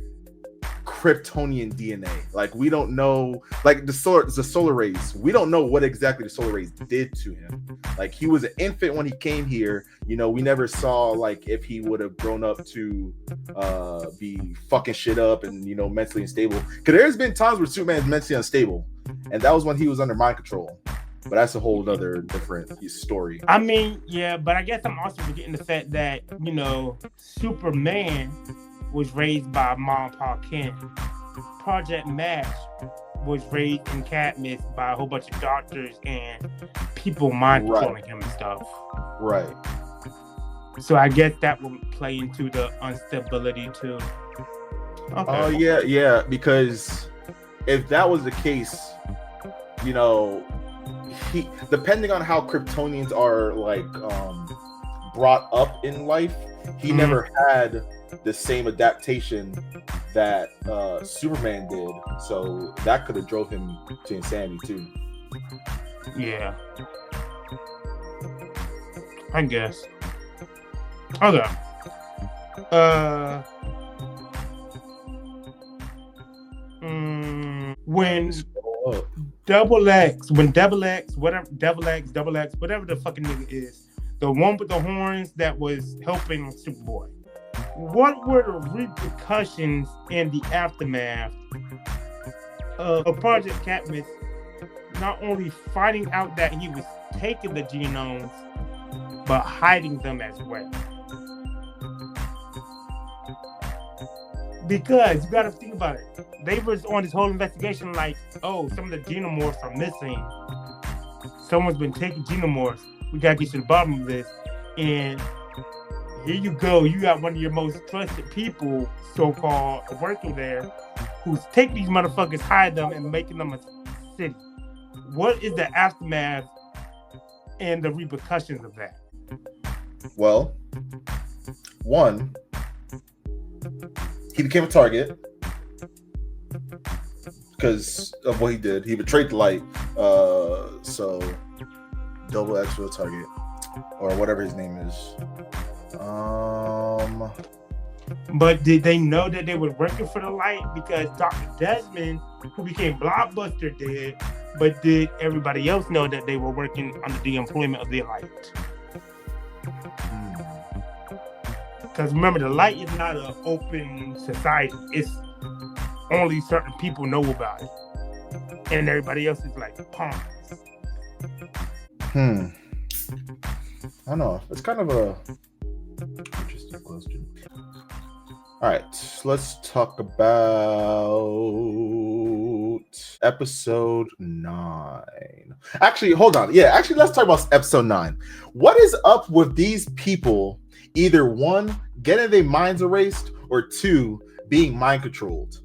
Kryptonian DNA. Like we don't know, like the solar rays. We don't know what exactly the solar rays did to him. Like he was an infant when he came here. We never saw like if he would have grown up to be fucking shit up and mentally unstable. Because there's been times where Superman's mentally unstable, and that was when he was under mind control. But that's a whole other different story. I mean, yeah, but I guess I'm also forgetting the fact that Superman was raised by Mom and Pa Kent. Project MASH was raised in Cadmus by a whole bunch of doctors and people mind controlling him and stuff. Right. So I guess that will play into the instability too. Okay. Oh yeah, because if that was the case, you know, he, depending on how Kryptonians are like brought up in life, he never had the same adaptation that Superman did, so that could have drove him to insanity too. Yeah, I guess. Okay. When Double X, whatever the fucking nigga is, the one with the horns that was helping Superboy. What were the repercussions in the aftermath of Project Cadmus not only finding out that he was taking the genomes, but hiding them as well? Because you gotta think about it. They was on this whole investigation like, oh, some of the xenomorphs are missing. Someone's been taking xenomorphs. We gotta get to the bottom of this. And here you go. You got one of your most trusted people, so-called, working there, who's taking these motherfuckers, hide them, and making them a city. What is the aftermath and the repercussions of that? Well, one, he became a target because of what he did. He betrayed the light. So Double X was a target, or whatever his name is. But did they know that they were working for the light? Because Dr. Desmond, who became Blockbuster, did. But did everybody else know that they were working under the employment of the light? Because remember, the light is not an open society. It's only certain people know about it. And everybody else is like pawns. I don't know. It's kind of a interesting question. All right, let's talk about episode 9. Actually, hold on. Yeah, actually, let's talk about episode 9. What is up with these people? Either one, getting their minds erased, or two, being mind controlled.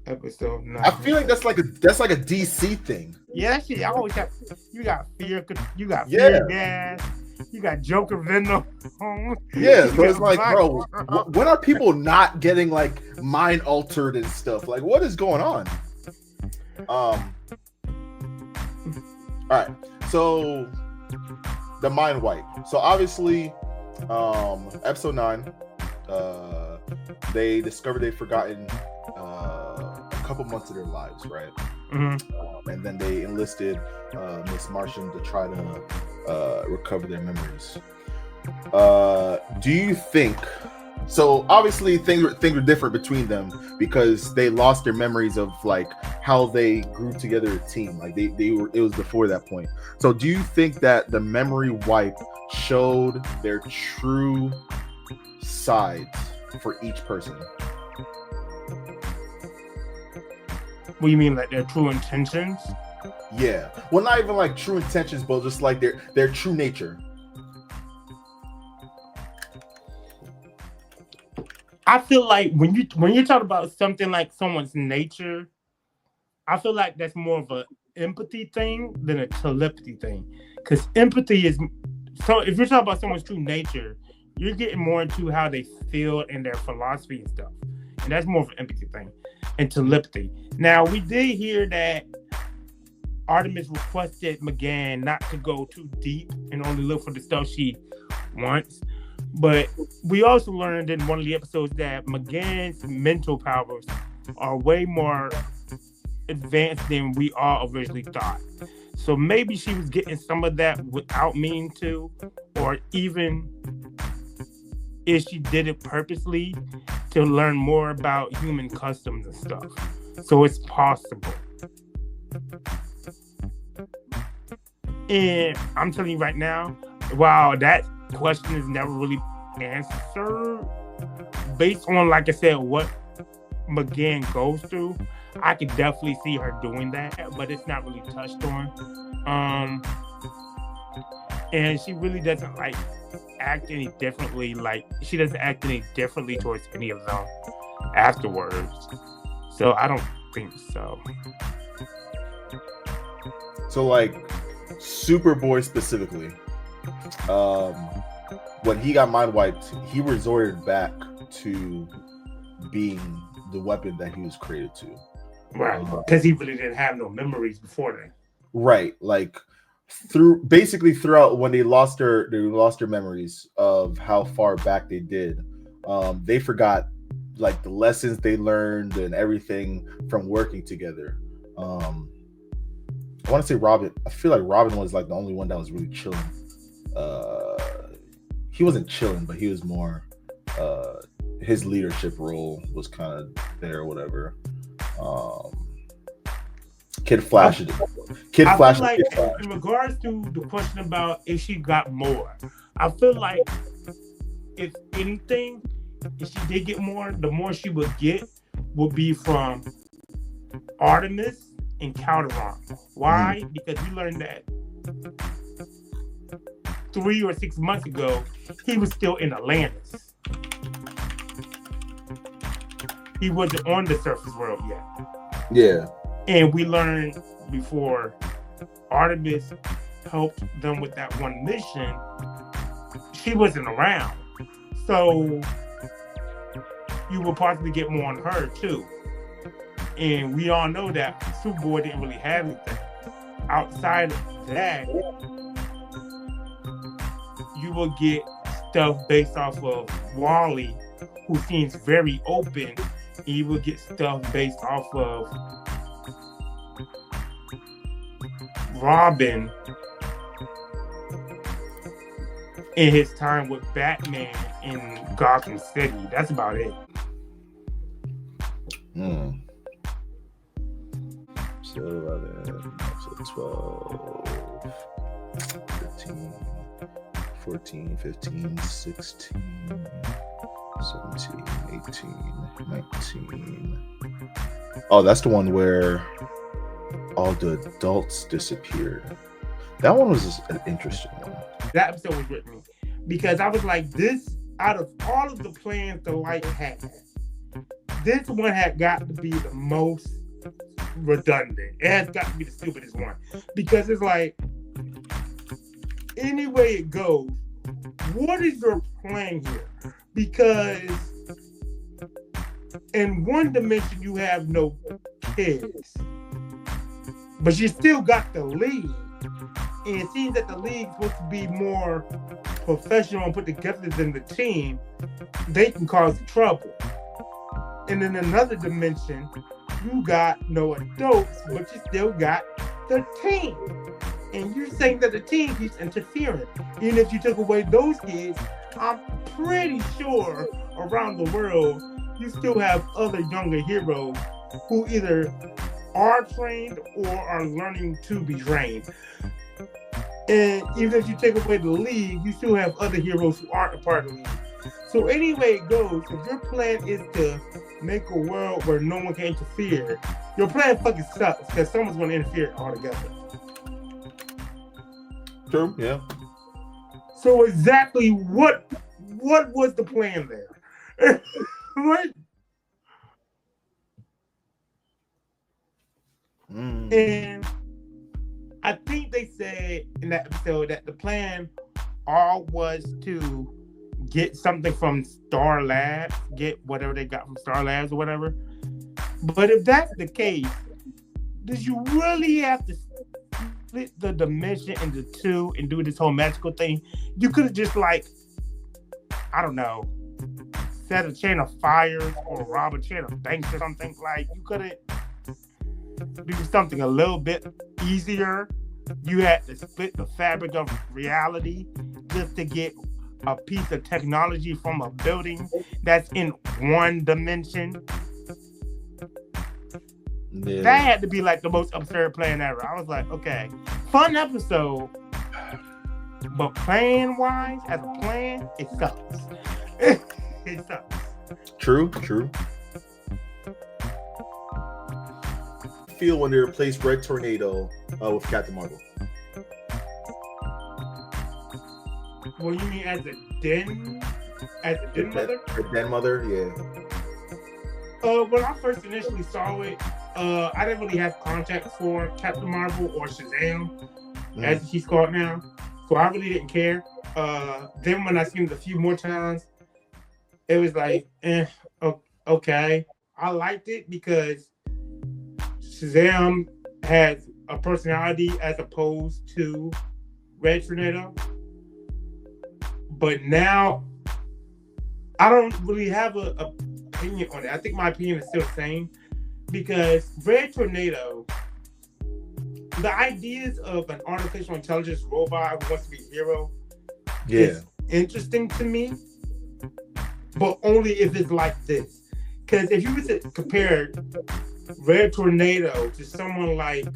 Episode 9. I feel like that's like a DC thing. Yeah, that shit. I always have. You got fear gas. You got Joker Venom. Yeah, so it's like, bro, when are people not getting like mind altered and stuff? Like, what is going on? All right, so the mind wipe. So obviously, episode 9, they discovered they'd forgotten a couple months of their lives, right? And then they enlisted Miss Martian to try to recover their memories. Do you think? So obviously things were different between them because they lost their memories of like how they grew together as a team. Like they were. It was before that point. So do you think that the memory wipe showed their true sides for each person? What do you mean, like their true intentions? Yeah. Well, not even like true intentions, but just like their true nature. I feel like when you talk about something like someone's nature, I feel like that's more of an empathy thing than a telepathy thing. Because empathy is so. If you're talking about someone's true nature, you're getting more into how they feel and their philosophy and stuff, and that's more of an empathy thing and telepathy. Now, we did hear that Artemis requested McGann not to go too deep and only look for the stuff she wants. But we also learned in one of the episodes that McGann's mental powers are way more advanced than we all originally thought. So maybe she was getting some of that without meaning to, or even if she did it purposely to learn more about human customs and stuff. So it's possible. And I'm telling you right now, wow, that question is never really answered based on, like I said, what McGann goes through, I could definitely see her doing that, but it's not really touched on. And she really doesn't like act any differently. Like, she doesn't act any differently towards any of them afterwards. So I don't think so. So, like, Superboy specifically, when he got mind wiped, he resorted back to being the weapon that he was created to. Right, because he really didn't have no memories before then. Right, like throughout when they lost their memories of how far back they did, they forgot like the lessons they learned and everything from working together. I want to say Robin. I feel like Robin was like the only one that was really chilling. He wasn't chilling, but he was more. His leadership role was kind of there, or whatever. Kid Flash. Kid Flash. Like, in regards to the question about if she got more, I feel like if anything, if she did get more, the more she would get would be from Artemis and Calderon. Why? Because we learned that 3 or 6 months ago, he was still in Atlantis. He wasn't on the surface world yet. Yeah. And we learned before Artemis helped them with that one mission, she wasn't around. So you will possibly get more on her too. And we all know that Superboy didn't really have anything. Outside of that, you will get stuff based off of Wally, who seems very open. And you will get stuff based off of Robin in his time with Batman in Gotham City. That's about it. So 11, so 12, 13, 14, 15, 16, 17, 18, 19. Oh, that's the one where all the adults disappeared. That one was just an interesting one. That episode was written because I was like, this, out of all of the plans the Light had, this one had got to be the most redundant. It has got to be the stupidest one. Because it's like, any way it goes, what is your plan here? Because in one dimension, you have no kids. But you still got the league. And it seems that the league is supposed to be more professional and put together than the team. They can cause trouble. And in another dimension, you got no adults, but you still got the team. And you're saying that the team keeps interfering. Even if you took away those kids, I'm pretty sure around the world, you still have other younger heroes who either are trained or are learning to be trained. And even if you take away the league, you still have other heroes who aren't a part of the league. So anyway it goes, if your plan is to make a world where no one can interfere, your plan fucking sucks because someone's going to interfere altogether. True, yeah. So exactly what was the plan there? What? And I think they said in that episode that the plan all was to get something from Star Labs, get whatever they got from Star Labs or whatever. But if that's the case, did you really have to split the dimension into two and do this whole magical thing? You could have just, like, I don't know, set a chain of fires or rob a chain of banks or something. Like, you could have do something a little bit easier. You had to split the fabric of reality just to get a piece of technology from a building that's in one dimension. Yeah. That had to be like the most absurd plan ever. I was like, okay, fun episode, but plan-wise, as a plan, it sucks. It sucks. True. Feel when they replaced Red Tornado with Captain Marvel? Well, you mean as a den mother? The den mother, yeah. When I first initially saw it, I didn't really have context for Captain Marvel or Shazam, as he's called now. So I really didn't care. Then when I seen it a few more times, it was like, okay. I liked it because Shazam has a personality as opposed to Red Tornado. But now, I don't really have an opinion on it. I think my opinion is still the same because Red Tornado, the ideas of an artificial intelligence robot who wants to be a hero is interesting to me, but only if it's like this. Because if you were to compare Red Tornado to someone like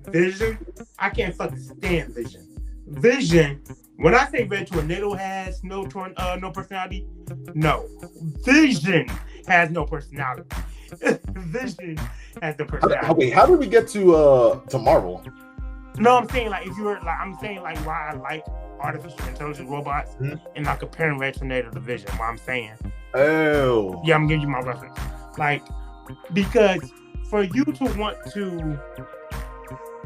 Vision, I can't fucking stand Vision. Vision, when I say Red Tornado has no personality, no. Vision has no personality. Vision has the personality. Okay, how did we get to Marvel? No, I'm saying like if you were like I'm saying like why I like artificial intelligence robots and not comparing Red Tornado to Vision. What I'm saying. Oh. Yeah, I'm giving you my reference. Like because for you to want to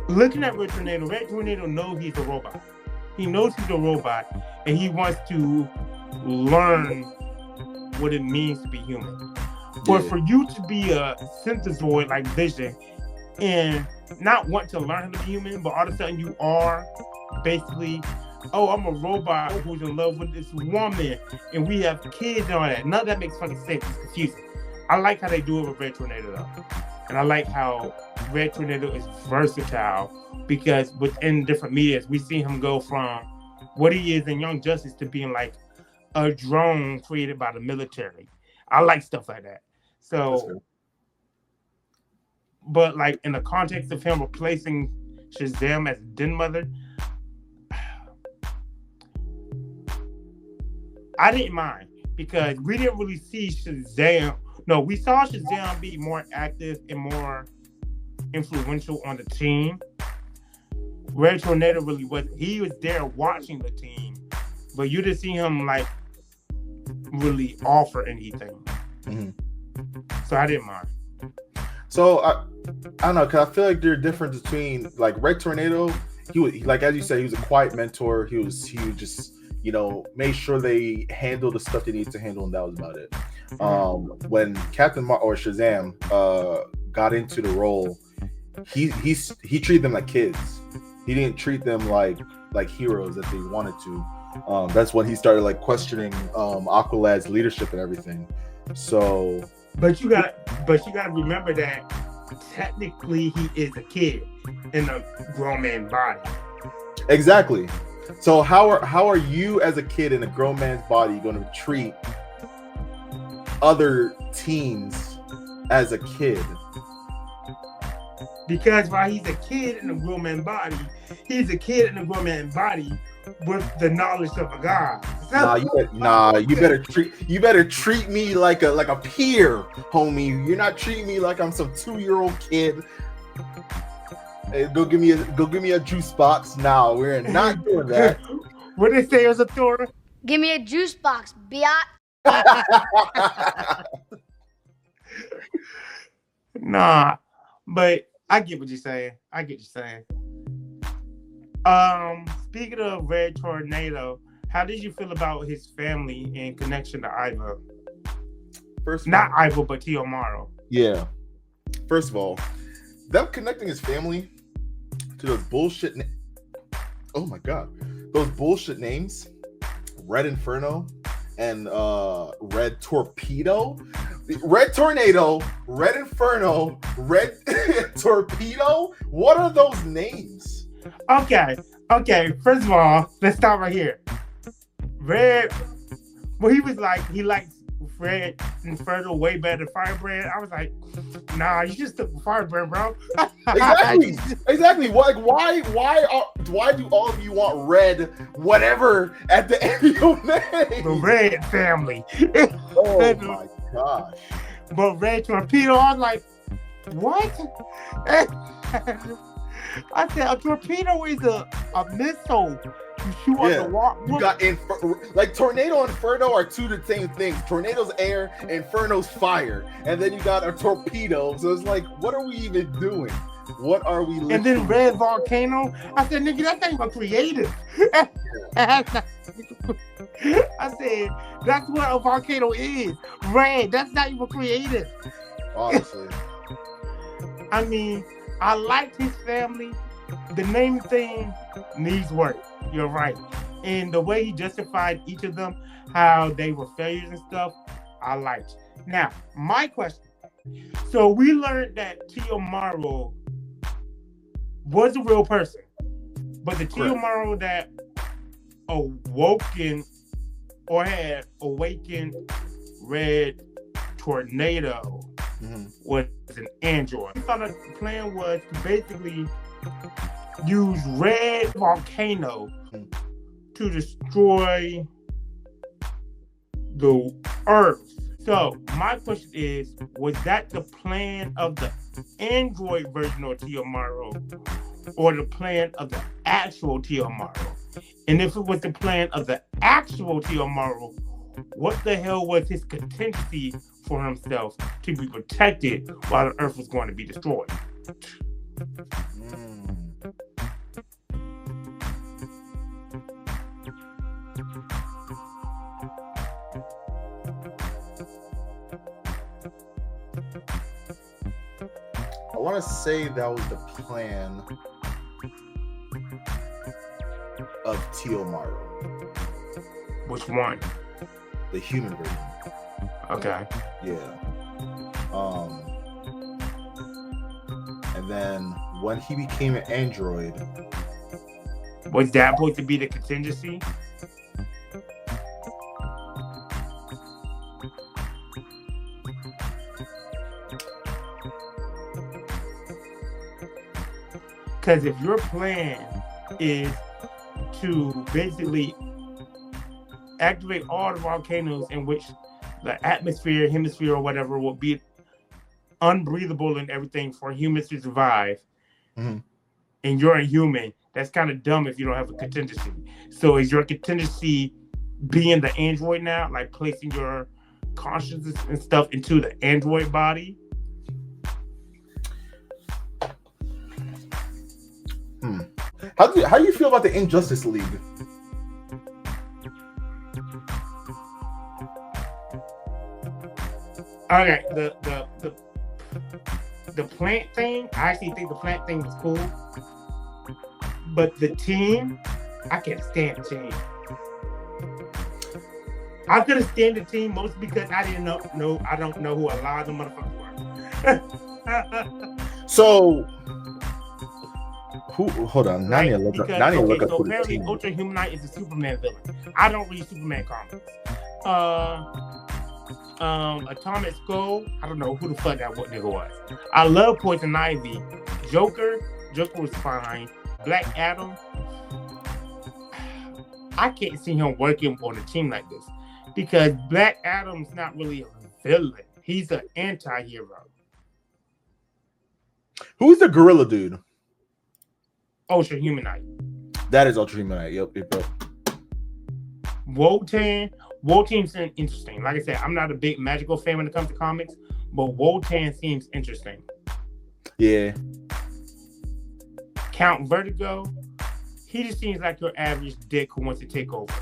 looking at Red Tornado knows he's a robot. He knows he's a robot, and he wants to learn what it means to be human. But for you to be a synthezoid like Vision and not want to learn how to be human, but all of a sudden you are basically, I'm a robot who's in love with this woman, and we have kids and all that. None of that makes fucking sense. It's confusing. I like how they do it with Red Tornado, though. And I like how Red Tornado is versatile because within different medias, we see him go from what he is in Young Justice to being like a drone created by the military. I like stuff like that. So, but like in the context of him replacing Shazam as Den Mother, I didn't mind because we didn't really see Shazam. No, we saw Shazam be more active and more influential on the team. Red Tornado really wasn't. He was there watching the team, but you didn't see him like really offer anything. So I didn't mind. So I don't know, because I feel like there's a difference between like Red Tornado. He was like, as you said, he was a quiet mentor. He was just, made sure they handle the stuff they needed to handle, and that was about it. When Captain or Shazam got into the role, he treated them like kids. He didn't treat them like heroes that they wanted to. That's when he started like questioning Aqualad's leadership and everything. So, but you gotta remember that technically he is a kid in a grown man body. Exactly. So how are you as a kid in a grown man's body going to treat other teens as a kid? Because while he's a kid in a grown man body, he's a kid in a grown man body with the knowledge of a god. You better treat me like a peer, homie. You're not treating me like I'm some 2-year-old kid. Hey, go give me a juice box now. We're not doing that. What did they say as a Thor? Give me a juice box, biatch. Nah, but I get what you're saying. Speaking of Red Tornado, how did you feel about his family in connection to Ivo? Not Ivo, but Tio. Yeah. First of all, them connecting his family to those bullshit oh my god, those bullshit names, Red Inferno and Red Torpedo. Red Tornado, Red Inferno, Red Torpedo. What are those names? Okay. First of all, let's start right here. Red. Well, he likes Red Inferno way better than Firebrand. I was like, nah, you just took Firebrand, bro. Exactly. Why do all of you want red, whatever, at the end of your name? The Red family. Oh my gosh. But Red Torpedo, I was like, what? I said a torpedo is a missile. You shoot on the wall. You got like Tornado and Inferno are two the same things. Tornado's air, Inferno's fire, and then you got a torpedo. So it's like, what are we even doing? What are we? And then Red Volcano. I said, nigga, that's not even creative. I said, that's what a volcano is. Red. That's not even creative. Honestly. I mean, I liked his family. The name thing needs work. You're right. And the way he justified each of them, how they were failures and stuff, I liked. Now, my question. So we learned that Tiyomaru was a real person. But the Tiyomaru that awoken or had awakened Red Tornado was an android. I thought the plan was to basically use Red Volcano to destroy the Earth. So my question is, was that the plan of the android version of Tiyomaru or the plan of the actual Tiyomaru? And if it was the plan of the actual Tiyomaru, what the hell was his contingency for himself to be protected while the Earth was going to be destroyed? I want to say that was the plan of Tiyomaru. Which one? The human version. Okay. Yeah. And then when he became an android, was that supposed to be the contingency? Because if your plan is to basically activate all the volcanoes in which the atmosphere, hemisphere, or whatever will be unbreathable and everything for humans to survive, and you're a human, that's kind of dumb if you don't have a contingency. So is your contingency being the android now, like placing your consciousness and stuff into the android body? How do you feel about the Injustice League? Okay, the plant thing, I actually think the plant thing was cool. But the team, I can't stand the team. I couldn't stand the team mostly because I didn't know I don't know who a lot of the motherfuckers were. So hold on, now I need to look up so the team. Ultra Humanite is a Superman villain. I don't read Superman comics. Atomic Skull, I don't know who the fuck that nigga was. I love Poison Ivy. Joker was fine. Black Adam, I can't see him working on a team like this because Black Adam's not really a villain. He's an anti-hero. Who's the gorilla dude? Ultra Humanite. That is Ultra Humanite. Yep. Wotan's interesting. Like I said, I'm not a big magical fan when it comes to comics, but Wotan seems interesting. Yeah. Count Vertigo, he just seems like your average dick who wants to take over.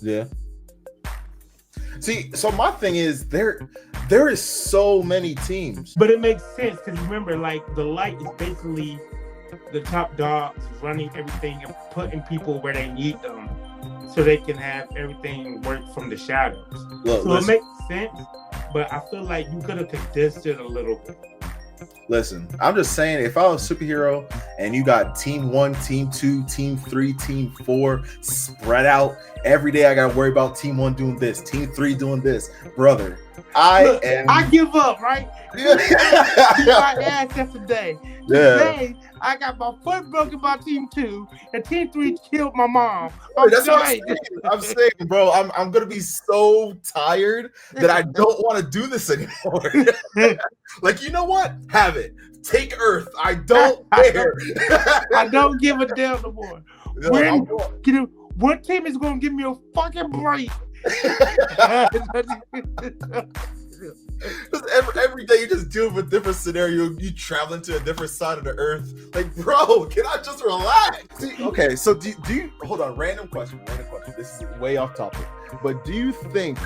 Yeah. See, so my thing is there is so many teams. But it makes sense because remember, like the light is basically the top dogs running everything and putting people where they need them so they can have everything work from the shadows. It makes sense, but I feel like you could have condensed it a little bit. Listen, I'm just saying, if I was a superhero and you got team 1, team 2, team 3, team 4 spread out, every day I gotta worry about team 1 doing this, team 3 doing this, brother. I give up, right? Yeah. Beat my ass yesterday. Today, I got my foot broken by team 2, and team 3 killed my mom. That's what I'm saying, bro. I'm gonna be so tired that I don't want to do this anymore. Like, you know what? Have it. Take Earth. I don't care. I don't give a damn no more. What team is gonna give me a fucking break? Every day you just deal with a different scenario. You traveling to a different side of the earth. Like, bro, can I just relax? See, okay, so do you hold on? Random question. This is way off topic, but do you think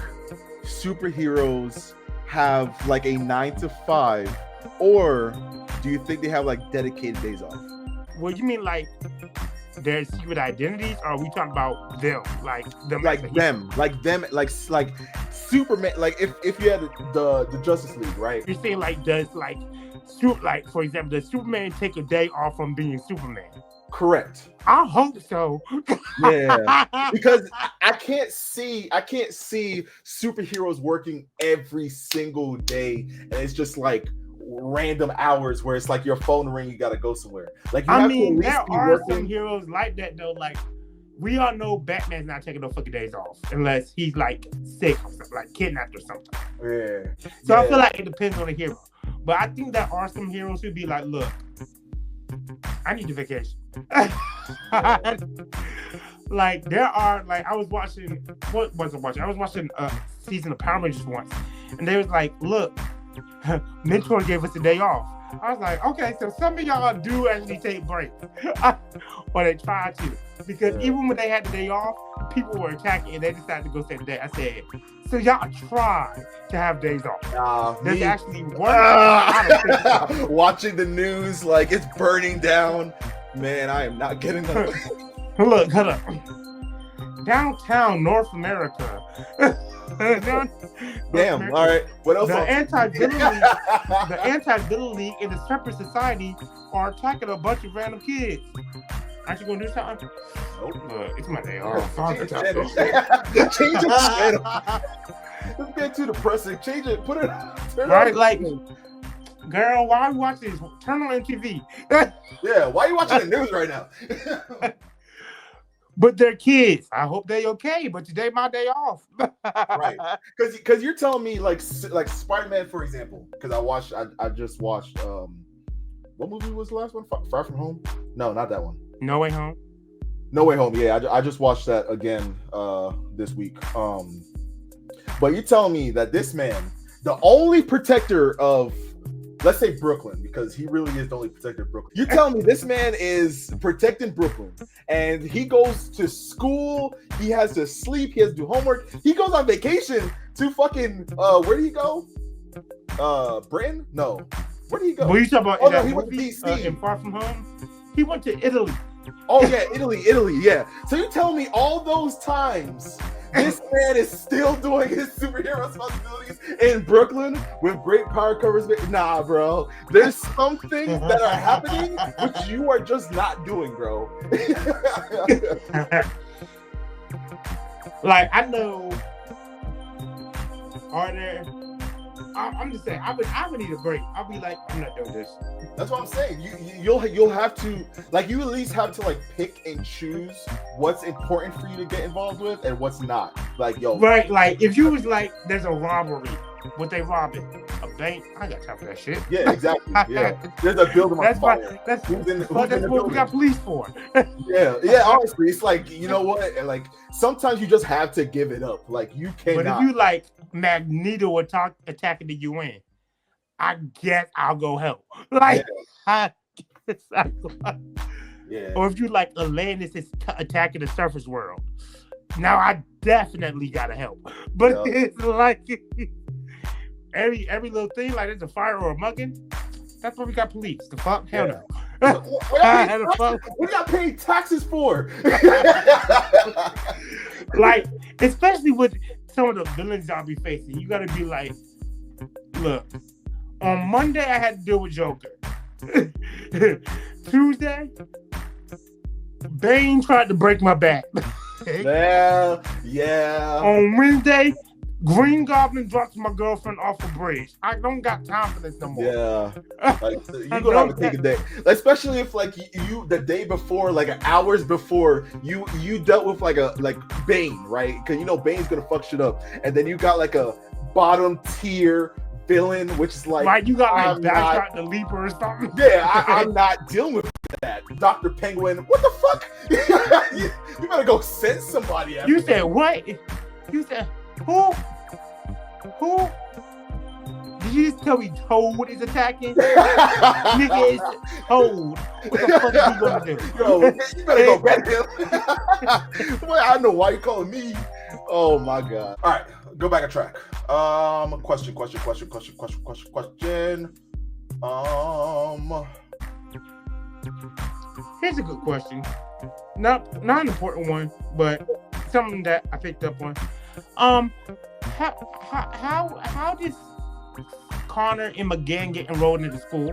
superheroes have like a 9 to 5, or do you think they have like dedicated days off? Well, you mean like their secret identities, or are we talking about them? Like Superman, like if you had the Justice League, right? You're saying like for example, does Superman take a day off from being Superman? Correct. I hope so. Yeah, because I can't see superheroes working every single day, and it's just like random hours where it's like your phone ring, you gotta go somewhere. Like, I mean, there are some heroes like that though. Like, we all know Batman's not taking no fucking days off unless he's like sick or something, like kidnapped or something. Yeah. So I feel like it depends on the hero. But I think there are some heroes who be like, look, I need a vacation. Like, there are, like, I was watching a season of Power Rangers once, and they was like, look, Mentor gave us a day off. I was like, okay, so some of y'all do actually take breaks. Or they try to. Because even when they had the day off, people were attacking and they decided to go save the day. I said, so y'all try to have days off. There's actually one. Watching the news like it's burning down. Man, I am not getting that. Look, hold up. Downtown North America. Damn. All right. What else? The anti-villain league and the separate society are attacking a bunch of random kids. Aren't you gonna do something? Nope. It's my day off. Change the channel. It's getting too depressing. Change it. Put it. Right, like, girl, why are you watching this? Turn on MTV. Yeah. Why are you watching the news right now? But they're kids. I hope they okay. But today my day off. Right. Because you're telling me like Spider-Man, for example. Because I just watched what movie was the last one? Far From Home? No, not that one. No Way Home. No Way Home. Yeah, I just watched that again this week. But you're telling me that this man, the only protector of, let's say, Brooklyn, because he really is the only protector of Brooklyn. You're telling me this man is protecting Brooklyn, and he goes to school, he has to sleep, he has to do homework, he goes on vacation to fucking where did he go? Britain? No. Where did he go? Well, you talking about he went to DC. In Far From Home? He went to Italy. Oh yeah, Italy, yeah. So you telling me all those times this man is still doing his superhero responsibilities in Brooklyn with great power covers? Nah, bro. There's some things that are happening which you are just not doing, bro. Like, I know. Are there? I'm just saying, I would need a break. I'll be like, I'm not doing this. That's what I'm saying. You'll have to, like, you at least have to like pick and choose what's important for you to get involved with and what's not. Like, yo, right? Like, if you was like, there's a robbery, what they robbing? A bank? I ain't got time for that shit. Yeah, exactly. Yeah, there's a building on fire. That's what we got police for. Yeah. Honestly, it's like, you know what? And like, sometimes you just have to give it up. Like, you cannot. But if you like Magneto attacking the UN, I guess I'll go help. Like, yeah. Yeah. Or if you like Atlantis is attacking the surface world, now I definitely gotta help. But it's like every little thing, like there's a fire or a mugging. That's why we got police. The fuck? Hell no. We got paid taxes for. Like, especially with some of the villains I'll be facing, you gotta be like, look, On Monday, I had to deal with Joker. Tuesday, Bane tried to break my back. Yeah. On Wednesday, Green Goblin drops my girlfriend off a bridge. I don't got time for this no more. Yeah, like you're gonna have to take a day, especially if like you the day before, like hours before, you dealt with like Bane, right? Because you know Bane's gonna fuck shit up, and then you got like a bottom tier villain, which is like, right, you got like I'm Backshot the Leaper or something. Yeah, I'm not dealing with that. Dr. Penguin, what the fuck? you better go send somebody after You said what? You said who? Who? Did you just tell me Toad is attacking? Nigga, it's Toad. What the fuck are you gonna do? Yo, you better go back him. Well, I know why you calling me. Oh my god. All right, go back on track. Question. Here's a good question. Not an important one, but something that I picked up on. How did Connor and McGann get enrolled into school?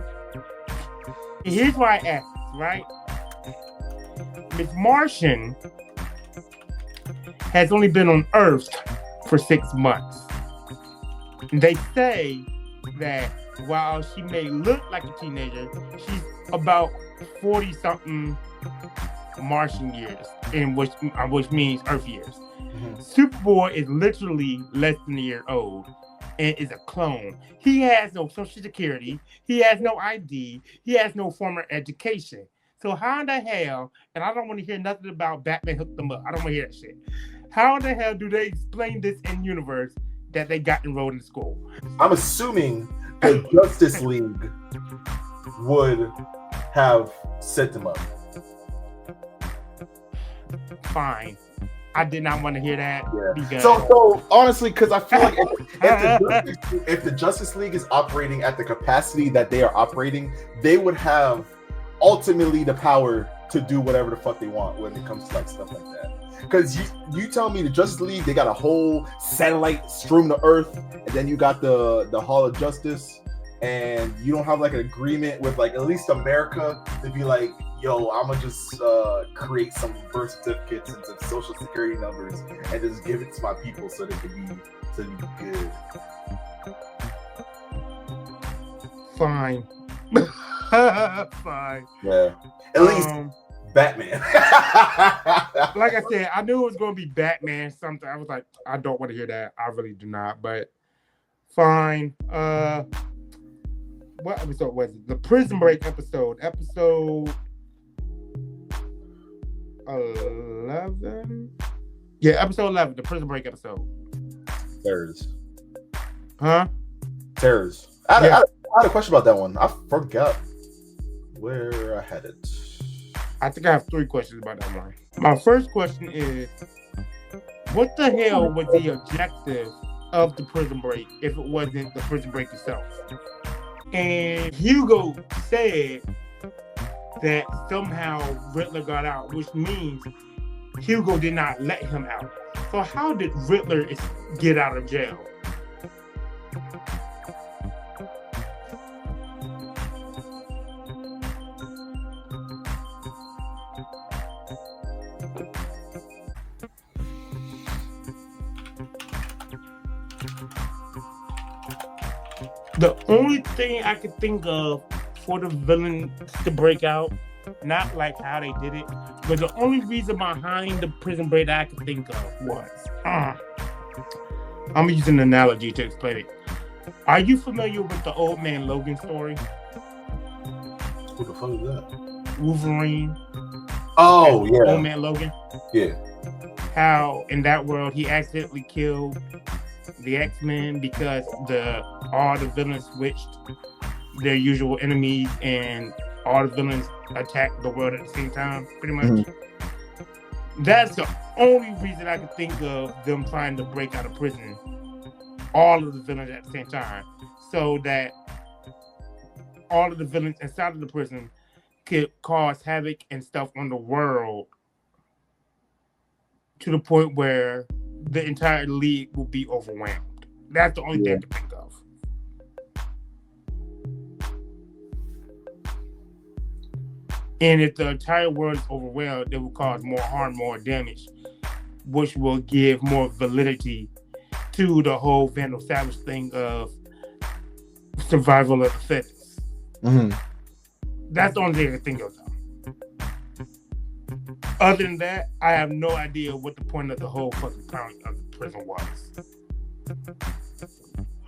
And here's why I asked, right? Miss Martian has only been on Earth for 6 months. And they say that while she may look like a teenager, she's about 40-something Martian years, which means Earth years. Mm-hmm. Superboy is literally less than a year old and is a clone. He has no social security. He has no ID. He has no formal education. So how in the hell, and I don't want to hear nothing about Batman hooked them up. I don't want to hear that shit. How in the hell do they explain this in universe that they got enrolled in school? I'm assuming the Justice League would have set them up. Fine. I did not want to hear that. Yeah. Because... So honestly, because I feel like if the Justice League is operating at the capacity that they are operating, they would have ultimately the power to do whatever the fuck they want when it comes to like stuff like that. Because you tell me the Justice League, they got a whole satellite strewn to Earth, and then you got the Hall of Justice, and you don't have like an agreement with like at least America to be like, yo, I'm gonna just create some birth certificates and some social security numbers and just give it to my people so they can be good. Fine. Fine. Yeah. At least Batman. Like I said, I knew it was gonna be Batman something. I was like, I don't want to hear that. I really do not, but fine. What episode was it? The Prison Break episode. Episode 11? Yeah, episode 11, the Prison Break episode. Terrors. Huh? Terrors. I had a question about that one. I forgot where I had it. I think I have 3 questions about that one. My first question is, what the hell was the objective of the Prison Break if it wasn't the Prison Break itself? And Hugo said that somehow Riddler got out, which means Hugo did not let him out. So how did Riddler get out of jail? The only thing I could think of for the villain to break out, not like how they did it, but the only reason behind the Prison Break that I could think of was, I'm using an analogy to explain it. Are you familiar with the Old Man Logan story? What the fuck is that? Wolverine. Oh, yeah. Old Man Logan. Yeah. How in that world he accidentally killed the X-Men because all the villains switched their usual enemies and all the villains attacked the world at the same time, pretty much. Mm-hmm. That's the only reason I could think of them trying to break out of prison, all of the villains at the same time, so that all of the villains inside of the prison could cause havoc and stuff on the world to the point where the entire league will be overwhelmed. That's the only thing I can think of. And if the entire world is overwhelmed, it will cause more harm, more damage, which will give more validity to the whole Vandal Savage thing of survival of the fittest. Mm-hmm. That's the only thing I can think of, though. Other than that, I have no idea what the point of the whole fucking point of the prison was.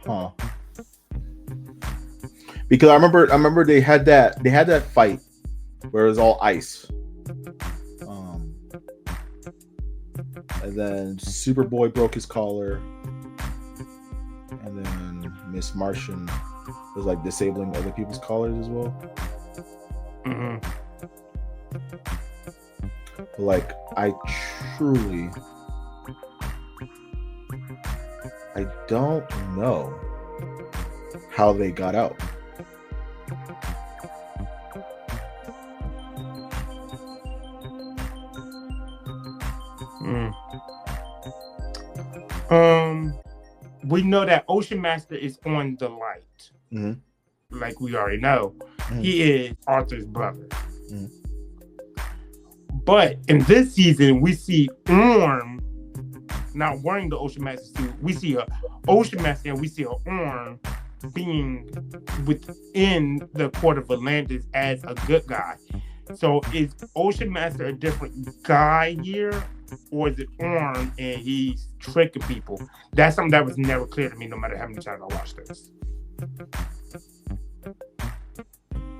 Huh. Because I remember they had that fight where it was all ice. And then Superboy broke his collar. And then Miss Martian was like disabling other people's collars as well. Mm-hmm. But like I don't know how they got out. We know that Ocean Master is on the light. Mm-hmm. Like we already know. Mm-hmm. He is Arthur's brother. Mm-hmm. But in this season, we see Orm not wearing the Ocean Master suit. We see a Ocean Master and we see a Orm being within the Court of Atlantis as a good guy. So is Ocean Master a different guy here? Or is it Orm and he's tricking people? That's something that was never clear to me, no matter how many times I watched this.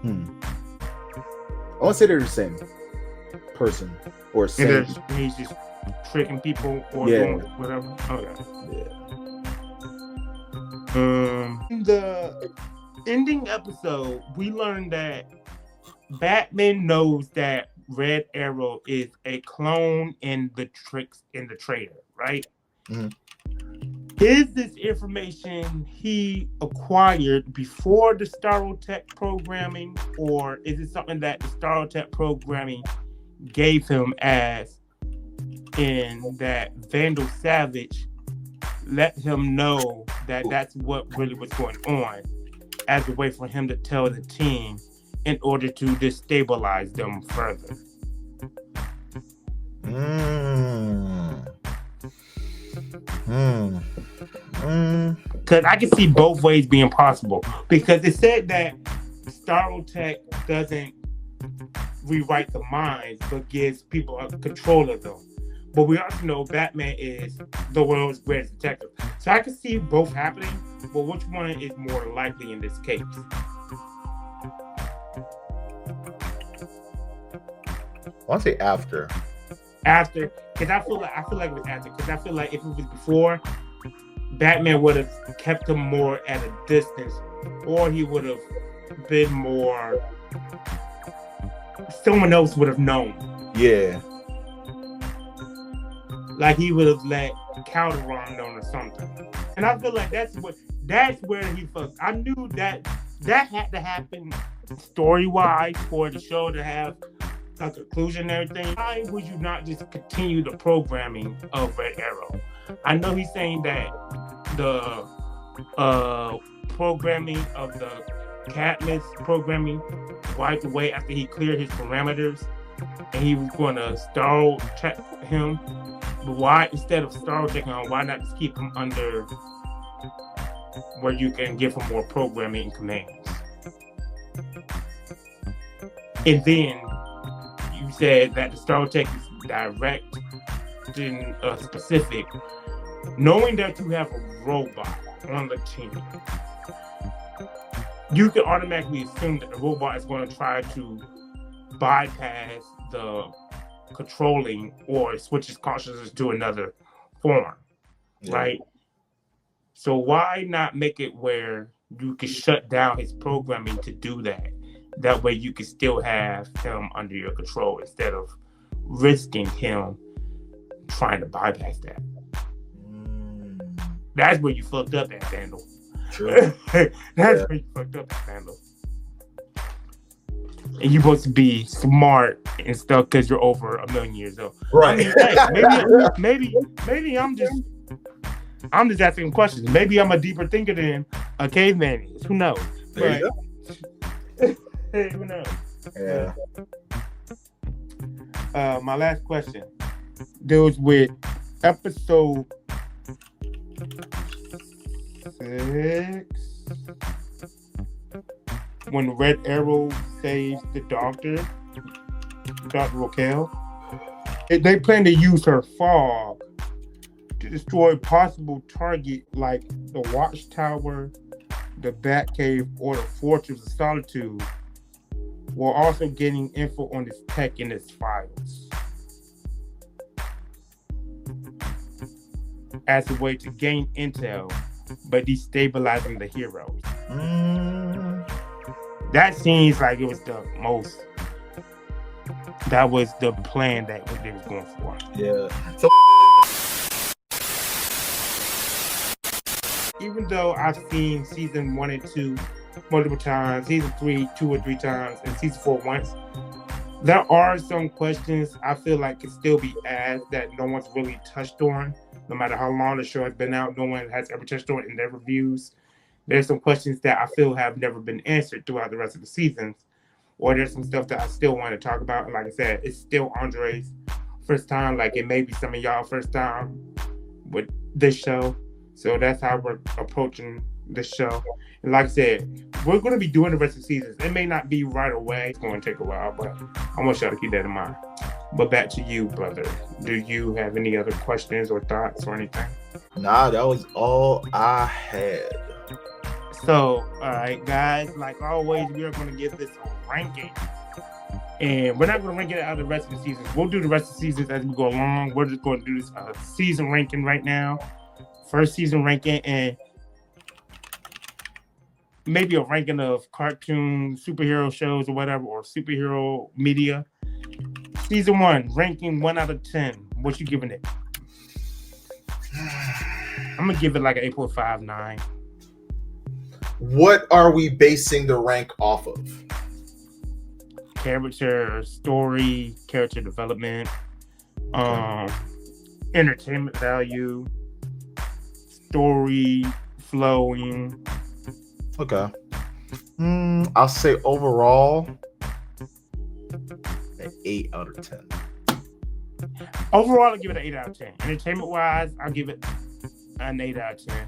I want to say they're the same person or same. He's just tricking people or Yeah. doing whatever. Okay. Yeah. In the ending episode, we learned that Batman knows that Red Arrow is a clone in the traitor, right? Mm-hmm. Is this information he acquired before the Starotech programming, or is it something that the Starotech programming gave him as in that Vandal Savage let him know that that's what really was going on as a way for him to tell the team in order to destabilize them further? Because I can see both ways being possible. Because it said that Starotech doesn't rewrite the minds, but gives people control of them. But we also know Batman is the world's greatest detective. So I can see both happening, but which one is more likely in this case? I want to say after. After, because I feel like it was after. Because I feel like if it was before, Batman would have kept him more at a distance, or he would have been more. Someone else would have known. Yeah. Like he would have let Calderon know or something. And I feel like that's where he fucked. I knew that had to happen story-wise for the show to have a conclusion and everything. Why would you not just continue the programming of Red Arrow? I know he's saying that the programming of the Catalyst programming wiped away after he cleared his parameters, and he was going to Starro check him. But why, instead of Starro checking him, why not just keep him under where you can give him more programming and commands? And then you said that the Starotech is direct and specific. Knowing that you have a robot on the team, you can automatically assume that the robot is going to try to bypass the controlling or switch his consciousness to another form, right? So why not make it where you can shut down his programming to do that? That way you can still have him under your control instead of risking him trying to bypass that. That's where you fucked up at, Vandal. True. Where you fucked up at, Vandal. And you're supposed to be smart and stuff because you're over 1 million years old. Right. I mean, hey, maybe I'm just asking questions. Maybe I'm a deeper thinker than a caveman is. Who knows? There you go. Hey, who knows? Yeah. My last question deals with episode 6, when Red Arrow saves the Doctor Raquel. They plan to use her fog to destroy possible target like the Watchtower, the Batcave, or the Fortress of Solitude, while also getting info on this tech in its files as a way to gain intel, but destabilizing the heroes. That seems like it was that was the plan that they was going for. Yeah. So even though I've seen season 1 and 2 multiple times, season 3 2 or 3 times, and season 4 once, there are some questions I feel like can still be asked that no one's really touched on. No matter how long the show has been out, no one has ever touched on in their reviews. There's some questions that I feel have never been answered throughout the rest of the seasons. Or there's some stuff that I still want to talk about. And like I said, it's still Andre's first time. Like it may be some of y'all first time with this show. So that's how we're approaching this show. And like I said, we're going to be doing the rest of the seasons. It may not be right away. It's going to take a while, but I want y'all to keep that in mind. But back to you, brother. Do you have any other questions or thoughts or anything? Nah, that was all I had. So, all right, guys, like always, we are going to give this a ranking. And we're not going to rank it out of the rest of the seasons. We'll do the rest of the seasons as we go along. We're just going to do this season ranking right now. First season ranking, and maybe a ranking of cartoon, superhero shows or whatever, or superhero media. Season 1, ranking 1 out of 10. What you giving it? I'm going to give it like an 8.59. What are we basing the rank off of? Character, story, character development, entertainment value, story flowing. Okay. I'll say overall an 8 out of 10. Overall, I'll give it an 8 out of 10. Entertainment wise, I'll give it an 8 out of 10.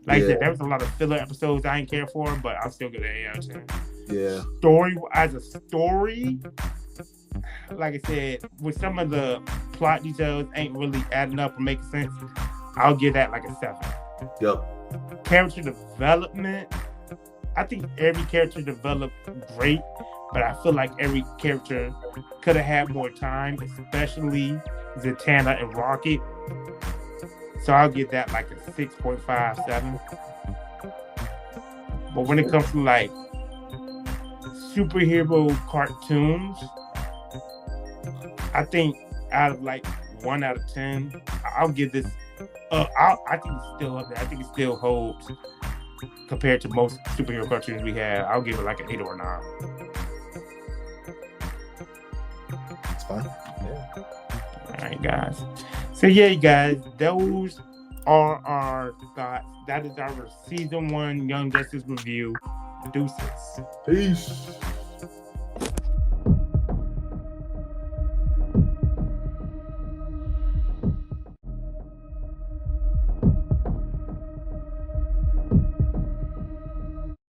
Like I said, there was a lot of filler episodes I ain't care for, but I'll still give it an 8 out of 10. Yeah. Story, as a story, like I said, with some of the plot details ain't really adding up or making sense, I'll give that like a 7. Yep. Character development, I think every character developed great, but I feel like every character could have had more time, especially Zatanna and Rocket. So I'll give that like a 6.57. But when it comes to like superhero cartoons, I think out of like 1 out of 10, I'll give this. I think it's still up there. I think it still holds compared to most superhero cartoons we have. I'll give it like an 8 or a 9. It's fine. Yeah. All right, guys. So yeah, you guys, those are our thoughts. That is our season 1 Young Justice review. Deuces. Peace.